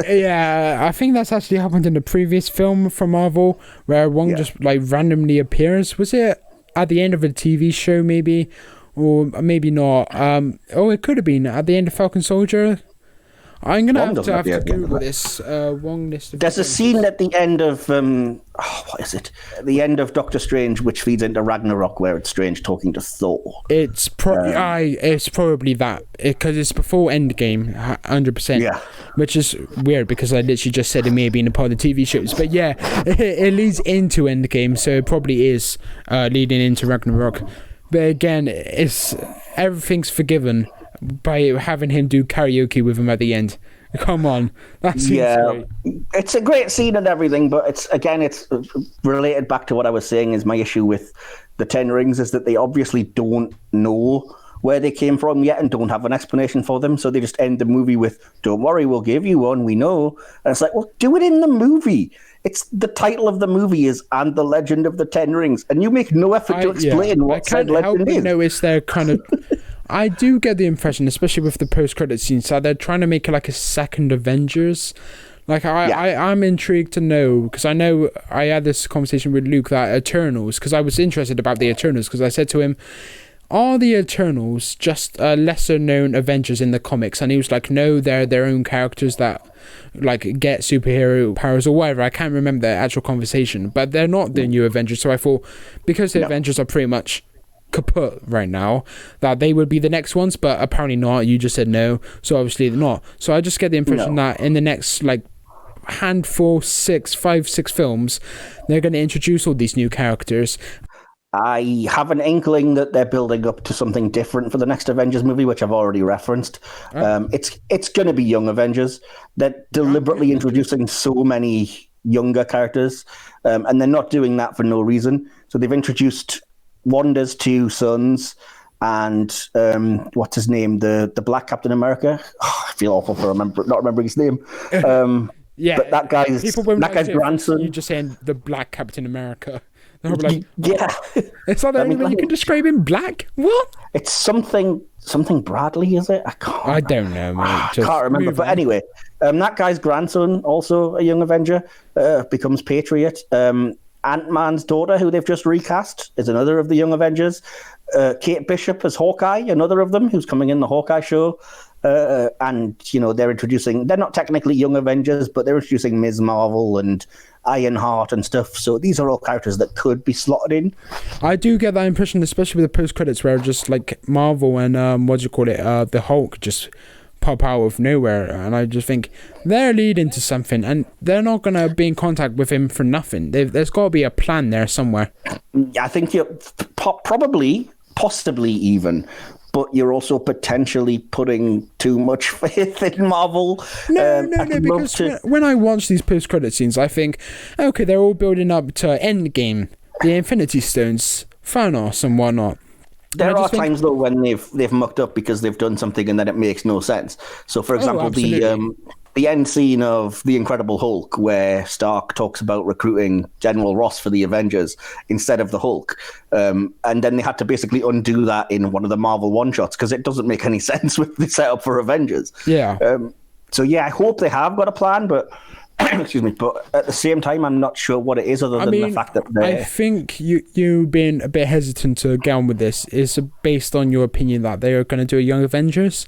Yeah, I think that's actually happened in the previous film from Marvel where Wong just like randomly appears. Was it at the end of a TV show maybe? Or maybe not. It could have been at the end of Falcon Soldier. I'm going to have to Google this. Wong list of There's a scene at the end of, what is it? At the end of Doctor Strange, which feeds into Ragnarok, where it's Strange talking to Thor. It's probably that, because it's before Endgame, 100%. Yeah. Which is weird, because I literally just said it may have been a part of the TV shows. But yeah, it leads into Endgame, so it probably is leading into Ragnarok. But again, everything's forgiven by having him do karaoke with him at the end. Come on, that seems Yeah, great. it's a great scene and everything, but it's related back to what I was saying. Is my issue with the Ten Rings is that they obviously don't know where they came from yet and don't have an explanation for them, so they just end the movie with "Don't worry, we'll give you one. We know." And it's like, well, do it in the movie. It's the title of the movie is "And the Legend of the Ten Rings," and you make no effort to explain what said legend is. I can't help but notice they're kind of. I do get the impression, especially with the post-credit scenes, that they're trying to make it like a second Avengers. Like, I'm intrigued to know, because I know I had this conversation with Luke that Eternals, because I was interested about the Eternals, because I said to him, are the Eternals just lesser-known Avengers in the comics? And he was like, no, they're their own characters that like get superhero powers or whatever. I can't remember the actual conversation, but they're not the new Avengers. So I thought, because the Avengers are pretty much kaput right now, that they would be the next ones, but apparently not. You just said no, so obviously they're not. So I just get the impression that in the next like handful, 5, 6 films, they're going to introduce all these new characters. I have an inkling that they're building up to something different for the next Avengers movie, which I've already referenced. It's going to be young Avengers. They're deliberately introducing so many younger characters, and they're not doing that for no reason. So they've introduced Wanda's 2 sons and what's his name, the Black Captain America. Oh, I feel awful for not remembering his name. Yeah, but that guy's grandson. You just saying the Black Captain America. Like, yeah, it's not the only way you can describe him. Black? What? It's something Bradley, is it? I don't know, man. I can't remember. But anyway, that guy's grandson, also a young Avenger, becomes Patriot. Ant-Man's daughter, who they've just recast, is another of the young Avengers. Kate Bishop as Hawkeye, another of them, who's coming in the Hawkeye show. And, they're not technically young Avengers, but they're introducing Ms. Marvel and Ironheart and stuff. So these are all characters that could be slotted in. I do get that impression, especially with the post-credits, where just like Marvel and, the Hulk just pop out of nowhere, and I just think they're leading to something, and they're not going to be in contact with him for nothing. There's got to be a plan there somewhere. I think you're possibly even, but you're also potentially putting too much faith in Marvel. No, because when I watch these post-credit scenes, I think, okay, they're all building up to Endgame, the Infinity Stones, Thanos and whatnot. There are times though when they've mucked up because they've done something and then it makes no sense. So, for example, the end scene of The Incredible Hulk, where Stark talks about recruiting General Ross for the Avengers instead of the Hulk, and then they had to basically undo that in one of the Marvel one-shots because it doesn't make any sense with the setup for Avengers. Yeah. I hope they have got a plan, but excuse me, but at the same time, I'm not sure what it is other than the fact that they're... I think you being a bit hesitant to get on with this is based on your opinion that they are going to do a Young Avengers.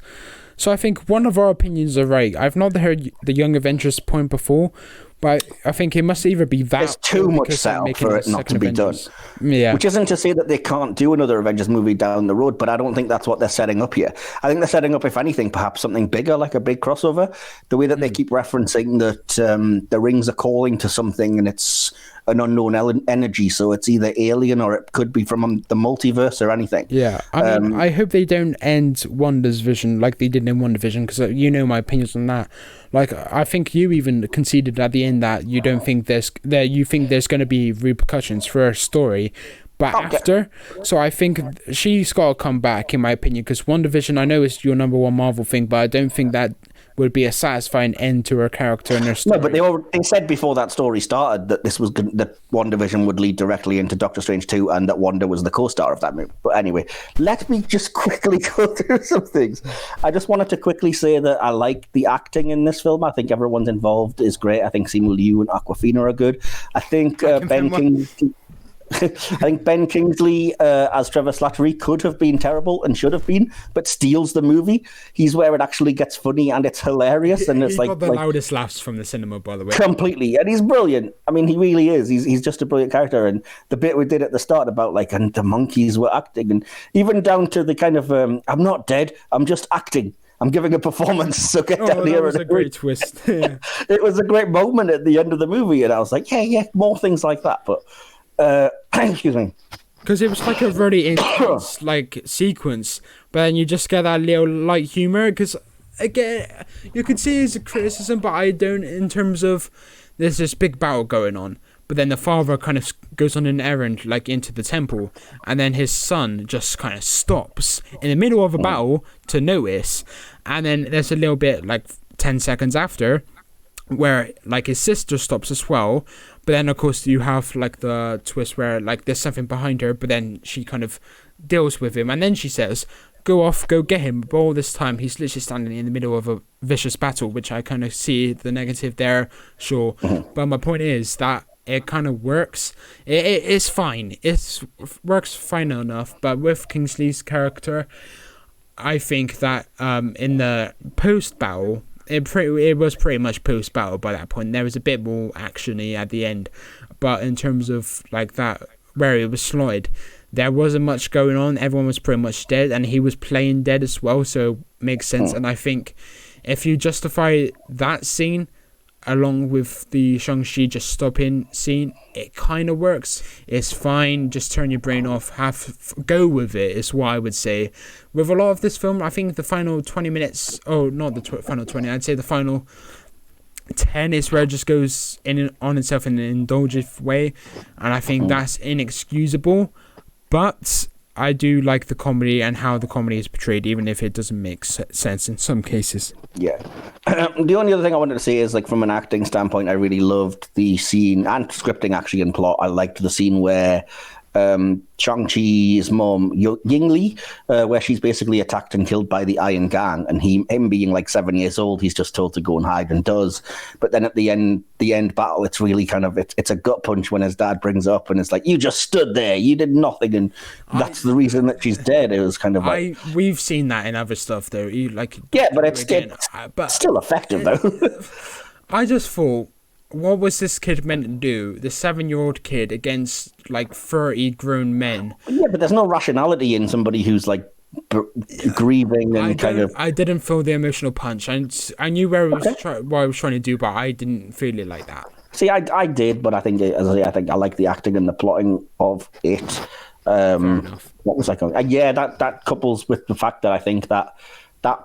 So I think one of our opinions are right. I've not heard the Young Avengers point before, but I think it must either be that... There's too much setup for it not to be done. Yeah. Which isn't to say that they can't do another Avengers movie down the road, but I don't think that's what they're setting up here. I think they're setting up, if anything, perhaps something bigger, like a big crossover. The way that they keep referencing that the rings are calling to something and it's an unknown energy, so it's either alien or it could be from the multiverse or anything. Yeah, I hope they don't end Wanda's vision like they did in WandaVision, because you know my opinions on that. Like, I think you even conceded at the end that you don't think you think there's going to be repercussions for her story, but after. So I think she's got to come back, in my opinion, because WandaVision, I know is your number one Marvel thing, but I don't think that would be a satisfying end to her character and her story. No, but they said before that story started that that WandaVision would lead directly into Doctor Strange 2 and that Wanda was the co-star of that movie. But anyway, let me just quickly go through some things. I just wanted to quickly say that I like the acting in this film. I think everyone's involved is great. I think Simu Liu and Awkwafina are good. I think Ben Kingsley as Trevor Slattery could have been terrible and should have been, but steals the movie. He's where it actually gets funny and it's hilarious. And it's got the loudest laughs from the cinema, by the way. Completely. And he's brilliant. I mean, he really is. He's just a brilliant character. And the bit we did at the start about and the monkeys were acting, and even down to the kind of, I'm not dead, I'm just acting. I'm giving a performance, so get down here. That was a great twist. Yeah. It was a great moment at the end of the movie, and I was like, yeah, more things like that. But excuse me, because it was like a very intense sequence, but then you just get that little light humor. Because again, you could see it as a criticism, but I don't, in terms of there's this big battle going on, but then the father kind of goes on an errand, like, into the temple, and then his son just kind of stops in the middle of a battle to notice, and then there's a little bit, like, 10 seconds after, where, like, his sister stops as well, but then, of course, you have, like, the twist where, like, there's something behind her, but then she kind of deals with him, and then she says, go off, go get him. But all this time, he's literally standing in the middle of a vicious battle, which I kind of see the negative there, sure. But my point is that it kind of works. It's fine. It works fine enough. But with Kingsley's character, I think that in the post-battle, it was pretty much post-battle by that point. There was a bit more action-y at the end. But in terms of, like, that, where it was slotted, there wasn't much going on. Everyone was pretty much dead, and he was playing dead as well, so it makes sense. And I think if you justify that scene along with the Shang-Chi just stopping scene, it kind of works. It's fine. Just turn your brain off. Go with it is what I would say. With a lot of this film, I think the final 20 minutes, not the final 20, I'd say the final 10 is where it just goes on itself in an indulgent way, and I think that's inexcusable. But I do like the comedy and how the comedy is portrayed, even if it doesn't make sense in some cases. Yeah. The only other thing I wanted to say is, like, from an acting standpoint, I really loved the scene, and scripting actually, and plot. I liked the scene where Shang-Chi's mom, Yingli, where she's basically attacked and killed by the Iron Gang, and him being like 7 years old, he's just told to go and hide and does. But then at the end battle, it's really kind of it's a gut punch when his dad brings up and it's like, you just stood there, you did nothing, and that's the reason that she's dead. It was kind of like, we've seen that in other stuff though. But it's still effective though. I just thought, what was this kid meant to do? The 7-year-old kid against like 30 grown men. Yeah, but there's no rationality in somebody who's like grieving and I didn't feel the emotional punch. I knew where what I was trying to do, but I didn't feel it like that. See, I did, but I think I like the acting and the plotting of it. Fair enough. What was I going? Yeah, that couples with the fact that I think that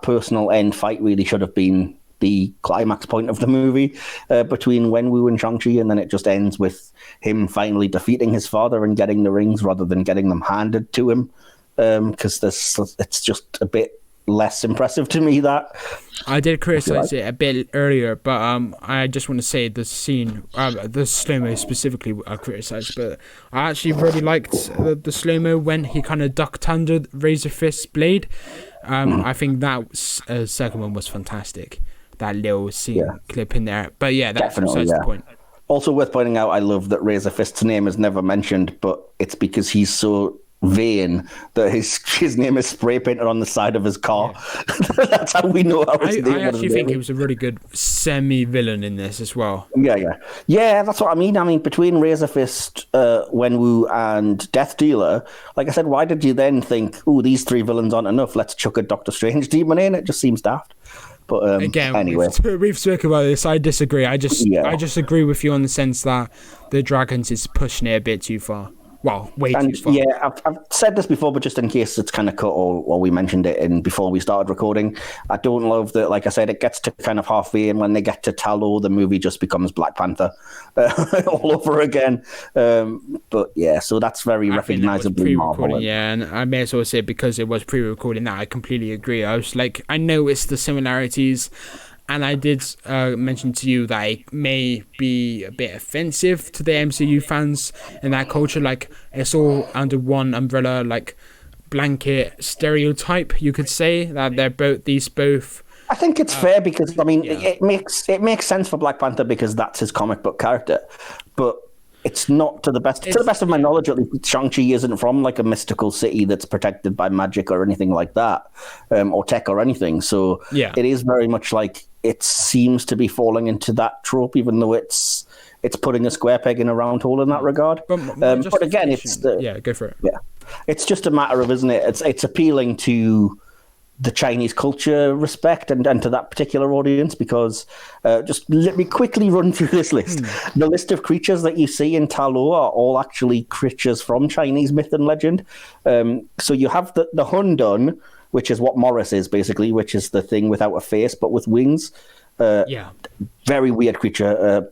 personal end fight really should have been the climax point of the movie between Wenwu and Shang-Chi, and then it just ends with him finally defeating his father and getting the rings rather than getting them handed to him, because it's just a bit less impressive to me. That I did criticize it a bit earlier, but I just want to say the scene, the slow-mo specifically I criticized, but I actually really liked the slow-mo when he kind of ducked under Razor Fist's blade. I think that second one was fantastic. That little scene clip in there. But yeah, that's besides the point. Also worth pointing out, I love that Razor Fist's name is never mentioned, but it's because he's so vain that his name is spray painted on the side of his car. Yeah. That's how we know how his name was. I actually think he was a really good semi-villain in this as well. Yeah, that's what I mean. I mean, between Razor Fist, Wenwu, and Death Dealer, like I said, why did you then think, these three villains aren't enough, let's chuck a Doctor Strange demon in? It just seems daft. But again, anyway, we've spoken about this. I disagree. I just agree with you on the sense that the Dragons is pushing it a bit too far. Well, way too far. Yeah, I've said this before, but just in case it's kind of cut or we mentioned it before we started recording, I don't love that, like I said, it gets to kind of halfway, and when they get to Tallow, the movie just becomes Black Panther all over again. But yeah, so that's very recognizably Marvel. Yeah, and I may as well say, because it was pre-recording, that I completely agree. I was like, I noticed the similarities. And I did mention to you that it may be a bit offensive to the MCU fans in that culture. Like, it's all under one umbrella, like blanket stereotype, you could say, that they're both. I think it's fair because, I mean, it makes sense for Black Panther because that's his comic book character. But it's not to the best of my knowledge, at least, Shang-Chi isn't from like a mystical city that's protected by magic or anything like that, or tech or anything. So it is very much like, it seems to be falling into that trope, even though it's putting a square peg in a round hole in that regard. But again, go for it. Yeah, it's just a matter of, isn't it? It's appealing to the Chinese culture respect and to that particular audience, because just let me quickly run through this list. The list of creatures that you see in Ta Lo are all actually creatures from Chinese myth and legend. So you have the Hun Dun, which is what Morris is basically, which is the thing without a face but with wings. Very weird creature.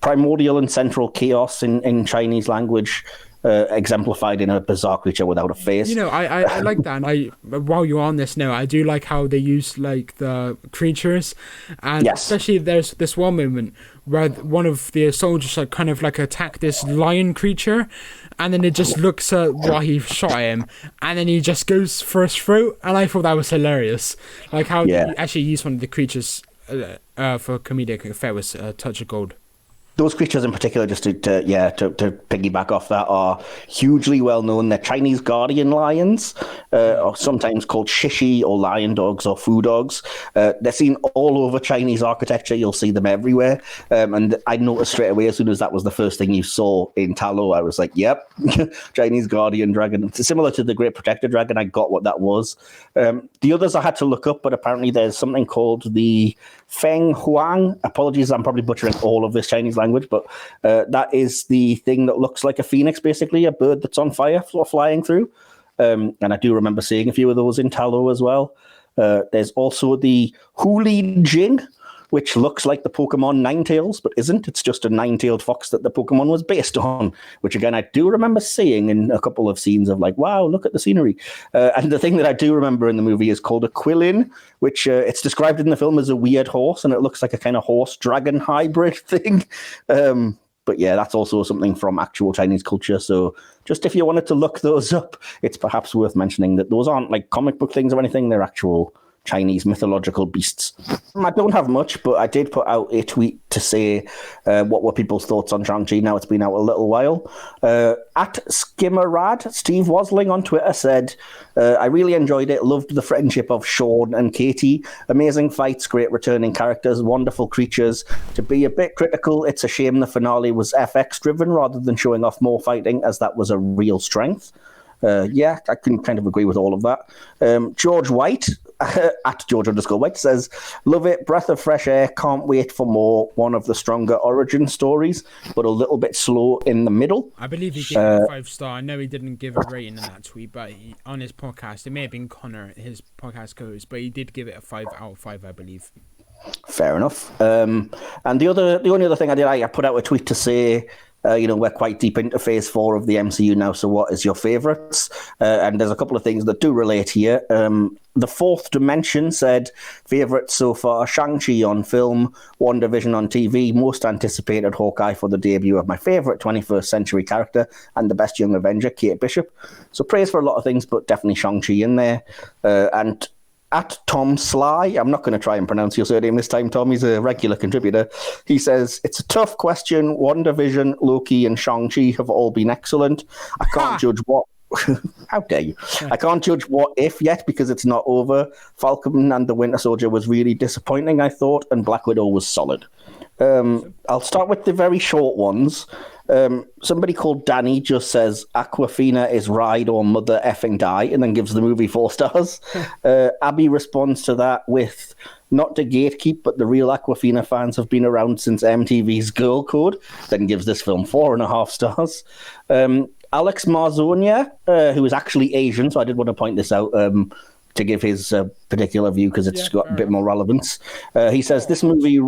Primordial and central chaos in Chinese language. Exemplified in a bizarre creature without a face. I like that. And while you're on this note, I do like how they use like the creatures, and especially there's this one moment where one of the soldiers like kind of like attack this lion creature, and then it just looks at why he shot him, and then he just goes for his throat, and I thought that was hilarious. Like how they actually used one of the creatures for comedic effect was a touch of gold. Those creatures in particular, just to piggyback off that, are hugely well known. They're Chinese guardian lions, or sometimes called shishi or lion dogs or fu dogs. They're seen all over Chinese architecture. You'll see them everywhere. And I noticed straight away, as soon as that was the first thing you saw in Ta Lo, I was like, yep, Chinese guardian dragon. It's similar to the Great Protector Dragon. I got what that was. The others I had to look up, but apparently there's something called the Feng Huang. Apologies, I'm probably butchering all of this Chinese language, but that is the thing that looks like a phoenix, basically, a bird that's on fire flying through. And I do remember seeing a few of those in Ta Lo as well. There's also the Huli Jing, which looks like the Pokemon Ninetales, but isn't. It's just a nine-tailed fox that the Pokemon was based on, which, again, I do remember seeing in a couple of scenes of like, wow, look at the scenery. And the thing that I do remember in the movie is called a Quillin, which it's described in the film as a weird horse, and it looks like a kind of horse-dragon hybrid thing. But yeah, that's also something from actual Chinese culture. So just if you wanted to look those up, it's perhaps worth mentioning that those aren't like comic book things or anything. They're actual Chinese mythological beasts. I don't have much, but I did put out a tweet to say what were people's thoughts on Shang-Chi. Now it's been out a little while. At Skimmerrad, Steve Wasling on Twitter said, I really enjoyed it, loved the friendship of Sean and Katie. Amazing fights, great returning characters, wonderful creatures. To be a bit critical, it's a shame the finale was FX driven rather than showing off more fighting, as that was a real strength. I can kind of agree with all of that. George White, at George_White, says, love it, breath of fresh air, can't wait for more. One of the stronger origin stories, but a little bit slow in the middle. I believe he gave it a 5-star. I know he didn't give a rating in that tweet, but on his podcast, it may have been Connor, his podcast co-host, but he did give it a 5 out of 5, I believe. Fair enough. And the only other thing I did, I put out a tweet to say, we're quite deep into Phase 4 of the MCU now, so what is your favourites? And there's a couple of things that do relate here. The Fourth Dimension said, favourites so far, Shang-Chi on film, WandaVision on TV, most anticipated Hawkeye for the debut of my favourite 21st century character and the best young Avenger, Kate Bishop. So praise for a lot of things, but definitely Shang-Chi in there. And at Tom Sly, I'm not going to try and pronounce your surname this time, Tom. He's a regular contributor. He says, it's a tough question. WandaVision, Loki, and Shang-Chi have all been excellent. I can't judge what... How dare you? I can't judge what if yet because it's not over. Falcon and the Winter Soldier was really disappointing, I thought, and Black Widow was solid. I'll start with the very short ones. Somebody called Danny just says Aquafina is ride or mother effing die, and then gives the movie 4 stars. Abby responds to that with not to gatekeep, but the real Aquafina fans have been around since MTV's Girl Code, then gives this film 4.5 stars. Alex Marzonia, who is actually Asian, so I did want to point this out to give his particular view because it's got a bit more relevance. He says this movie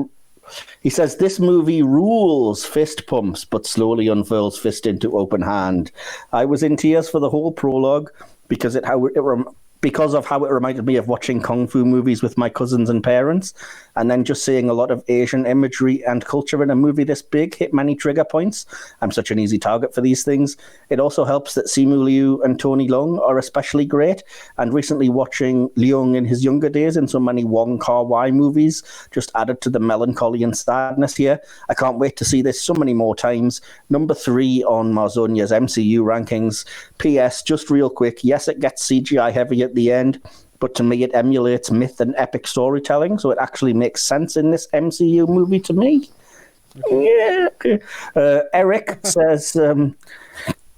rules, fist pumps, but slowly unfurls fist into open hand. I was in tears for the whole prologue because of how it reminded me of watching kung fu movies with my cousins and parents, and then just seeing a lot of Asian imagery and culture in a movie this big hit many trigger points. I'm such an easy target for these things. It also helps that Simu Liu and Tony Leung are especially great, and recently watching Leung in his younger days in so many Wong Kar-wai movies just added to the melancholy and sadness here. I can't wait to see this so many more times. Number 3 on Marzonia's MCU rankings. P.S. Just real quick, yes, it gets CGI heavy at the end, but to me it emulates myth and epic storytelling, so it actually makes sense in this MCU movie to me. Okay. Eric says, and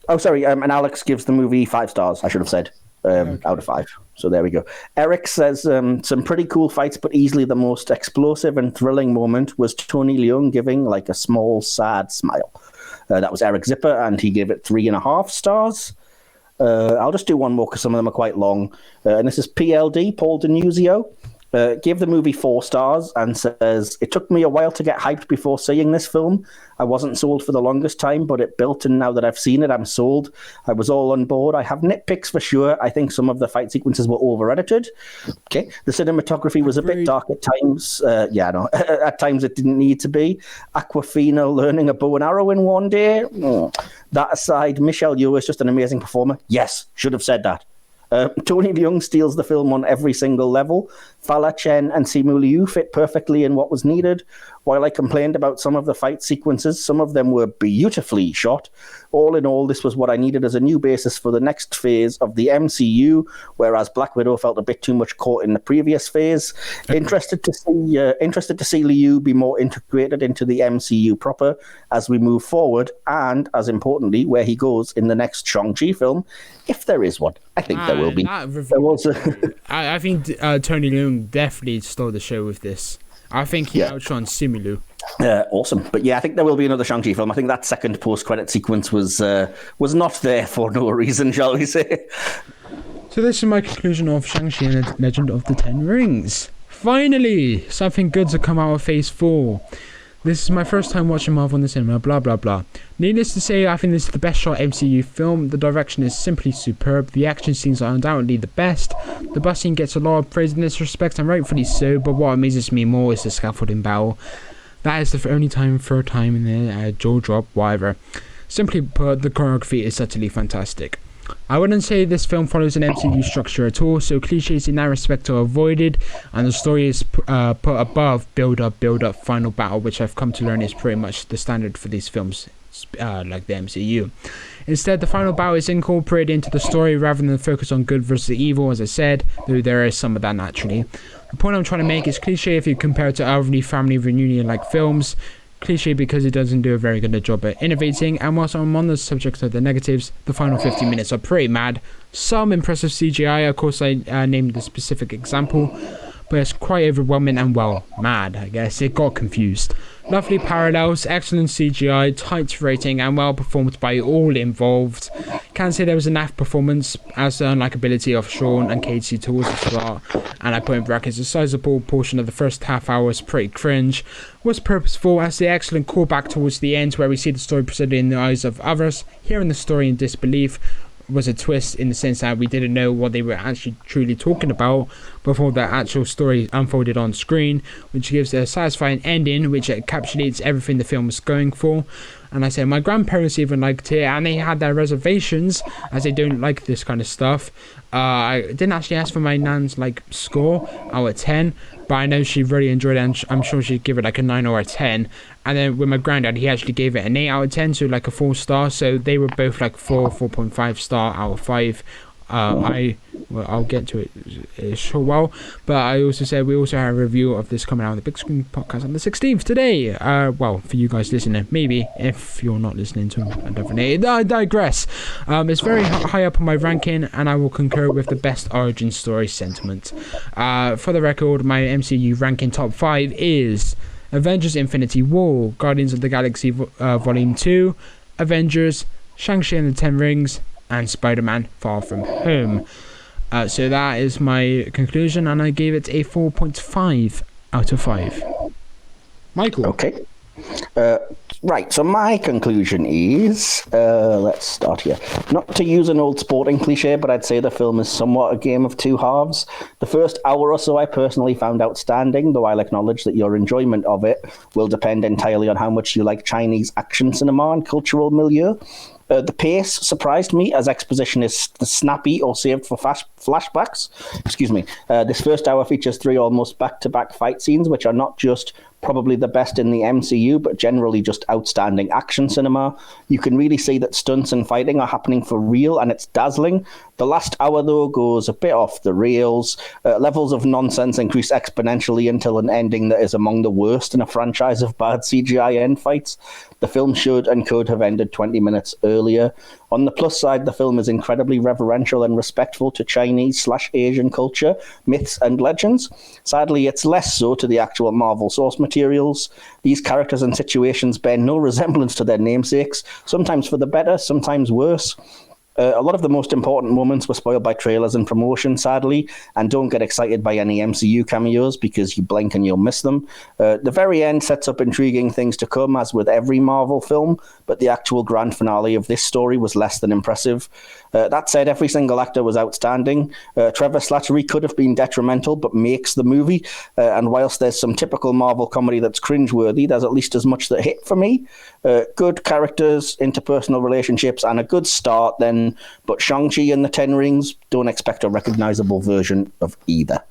Alex gives the movie 5 stars, I should have said. out of 5. So there we go. Eric says some pretty cool fights, but easily the most explosive and thrilling moment was Tony Leung giving like a small, sad smile. That was Eric Zipper, and he gave it 3.5 stars. I'll just do one more because some of them are quite long. And this is PLD, Paul Denuzio. Gave the movie 4 stars and says, it took me a while to get hyped before seeing this film. I wasn't sold for the longest time, but it built, and now that I've seen it, I'm sold. I was all on board. I have nitpicks for sure. I think some of the fight sequences were over-edited. Okay. The cinematography was a bit dark at times. At times it didn't need to be. Aquafina learning a bow and arrow in one day. That aside, Michelle Yeoh is just an amazing performer. Yes, should have said that. Tony Leung steals the film on every single level. Fala Chen and Simu Liu fit perfectly in what was needed. While I complained about some of the fight sequences, some of them were beautifully shot. All in all, this was what I needed as a new basis for the next phase of the MCU, whereas Black Widow felt a bit too much caught in the previous phase. Interested to see Liu be more integrated into the MCU proper as we move forward, and, as importantly, where he goes in the next Shang-Chi film, if there is one. I think there will be. I think Tony Leung definitely stole the show with this. I think he outshone Simu Liu. Awesome. But yeah, I think there will be another Shang-Chi film. I think that second post-credit sequence was not there for no reason, shall we say. So this is my conclusion of Shang-Chi and the Legend of the Ten Rings. Finally, something good to come out of Phase 4. This is my first time watching Marvel in the cinema, blah blah blah. Needless to say, I think this is the best shot MCU film. The direction is simply superb. The action scenes are undoubtedly the best. The bus scene gets a lot of praise in this respect, and rightfully so, but what amazes me more is the scaffolding battle. That is the third time in the jaw drop, whatever. Simply put, the choreography is utterly fantastic. I wouldn't say this film follows an MCU structure at all, so cliches in that respect are avoided, and the story is put above build up, final battle, which I've come to learn is pretty much the standard for these films, like the MCU. Instead, the final battle is incorporated into the story rather than focus on good versus evil, as I said, though there is some of that naturally. The point I'm trying to make is cliche if you compare it to other family reunion-like films. Cliche because it doesn't do a very good job at innovating, and whilst I'm on the subject of the negatives, the final 50 minutes are pretty mad. Some impressive CGI, of course I named the specific example, but it's quite overwhelming and, well, mad, I guess. It got confused. Lovely parallels, excellent CGI, tight rating, and well performed by all involved. Can't say there was a naff performance, as the unlikability of Sean and Casey towards the start, and I put in brackets a sizable portion of the first half hour was pretty cringe, was purposeful, as the excellent callback towards the end where we see the story presented in the eyes of others, hearing the story in disbelief, was a twist in the sense that we didn't know what they were actually truly talking about before the actual story unfolded on screen, which gives a satisfying ending which encapsulates everything the film was going for. And I say my grandparents even liked it, and they had their reservations as they don't like this kind of stuff. I didn't actually ask for my nan's score out of 10, but I know she really enjoyed it, and I'm sure she'd give it a 9 or a 10. And then with my granddad, he actually gave it an 8 out of 10, so a 4 star. So they were both 4.5 star out of 5. I'll get to it in a short while, but I also said we also have a review of this coming out on the Big Screen Podcast on the 16th today. Well, for you guys listening, maybe if you're not listening to it, I digress. It's very high up on my ranking, and I will concur with the best origin story sentiment. For the record, my MCU ranking top 5 is Avengers Infinity War, Guardians of the Galaxy Volume 2, Avengers, Shang-Chi and the Ten Rings, and Spider-Man Far From Home. So that is my conclusion, and I gave it a 4.5 out of 5. Michael. Okay. Right, so my conclusion is, let's start here. Not to use an old sporting cliche, but I'd say the film is somewhat a game of two halves. The first hour or so I personally found outstanding, though I'll acknowledge that your enjoyment of it will depend entirely on how much you like Chinese action cinema and cultural milieu. The pace surprised me, as exposition is snappy or saved for flashbacks. Excuse me. This first hour features 3 almost back-to-back fight scenes, which are not just probably the best in the MCU, but generally just outstanding action cinema. You can really see that stunts and fighting are happening for real, and it's dazzling. The last hour, though, goes a bit off the rails. Levels of nonsense increase exponentially until an ending that is among the worst in a franchise of bad CGI end fights. The film should and could have ended 20 minutes earlier. On the plus side, the film is incredibly reverential and respectful to Chinese/Asian culture, myths, and legends. Sadly, it's less so to the actual Marvel source materials. These characters and situations bear no resemblance to their namesakes, sometimes for the better, sometimes worse. A lot of the most important moments were spoiled by trailers and promotion, sadly, and don't get excited by any MCU cameos because you blink and you'll miss them. The very end sets up intriguing things to come, as with every Marvel film, but the actual grand finale of this story was less than impressive. That said, every single actor was outstanding. Trevor Slattery could have been detrimental, but makes the movie. And whilst there's some typical Marvel comedy that's cringeworthy, there's at least as much that hit for me. Good characters, interpersonal relationships, and a good start then. But Shang-Chi and the Ten Rings, don't expect a recognizable version of either.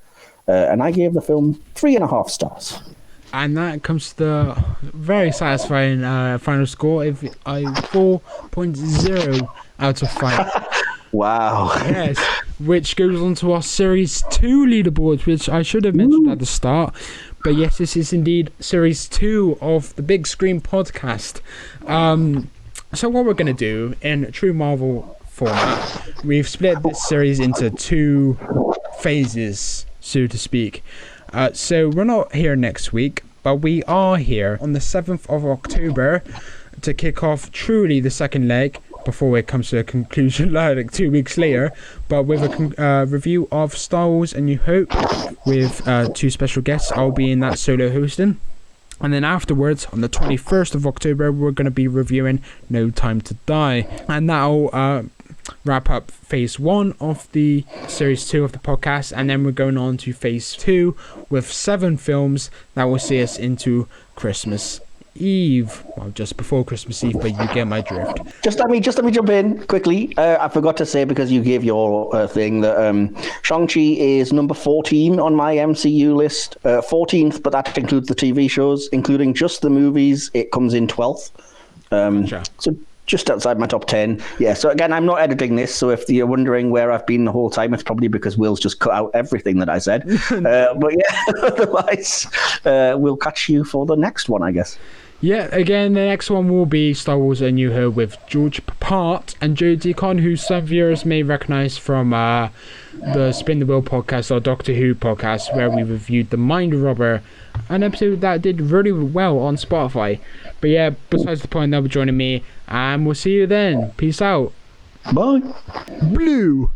And I gave the film 3.5 stars. And that comes to the very satisfying final score of 4.0 out of 5. Wow. Yes, which goes on to our Series 2 leaderboard, which I should have mentioned at the start. But yes, this is indeed Series 2 of the Big Screen podcast. So what we're going to do in true Marvel format, we've split this series into 2 phases, so to speak. So we're not here next week, but we are here on the 7th of October to kick off truly the second leg before it comes to a conclusion like 2 weeks later, but with a review of Star Wars A New Hope with 2 special guests. I'll be in that solo hosting. And then afterwards, on the 21st of October, we're going to be reviewing No Time to Die. And that'll wrap up Phase 1 of the Series 2 of the podcast. And then we're going on to Phase 2 with 7 films that will see us into Christmas Eve. Well, just before Christmas Eve, but you get my drift. Just let me jump in quickly. I forgot to say, because you gave your thing, that Shang-Chi is number 14 on my MCU list. 14th, but that includes the TV shows, including just the movies. It comes in 12th. Gotcha. So just outside my top 10. Yeah, so again, I'm not editing this, so if you're wondering where I've been the whole time, it's probably because Will's just cut out everything that I said. But yeah, otherwise, we'll catch you for the next one, I guess. Yeah, again, the next one will be Star Wars A New Hope with George Papert and Joe Deacon, who some viewers may recognise from the Spin the Wheel podcast or Doctor Who podcast, where we reviewed The Mind Robber, an episode that did really well on Spotify. But yeah, besides the point, they'll be joining me, and we'll see you then. Peace out. Bye. Blue.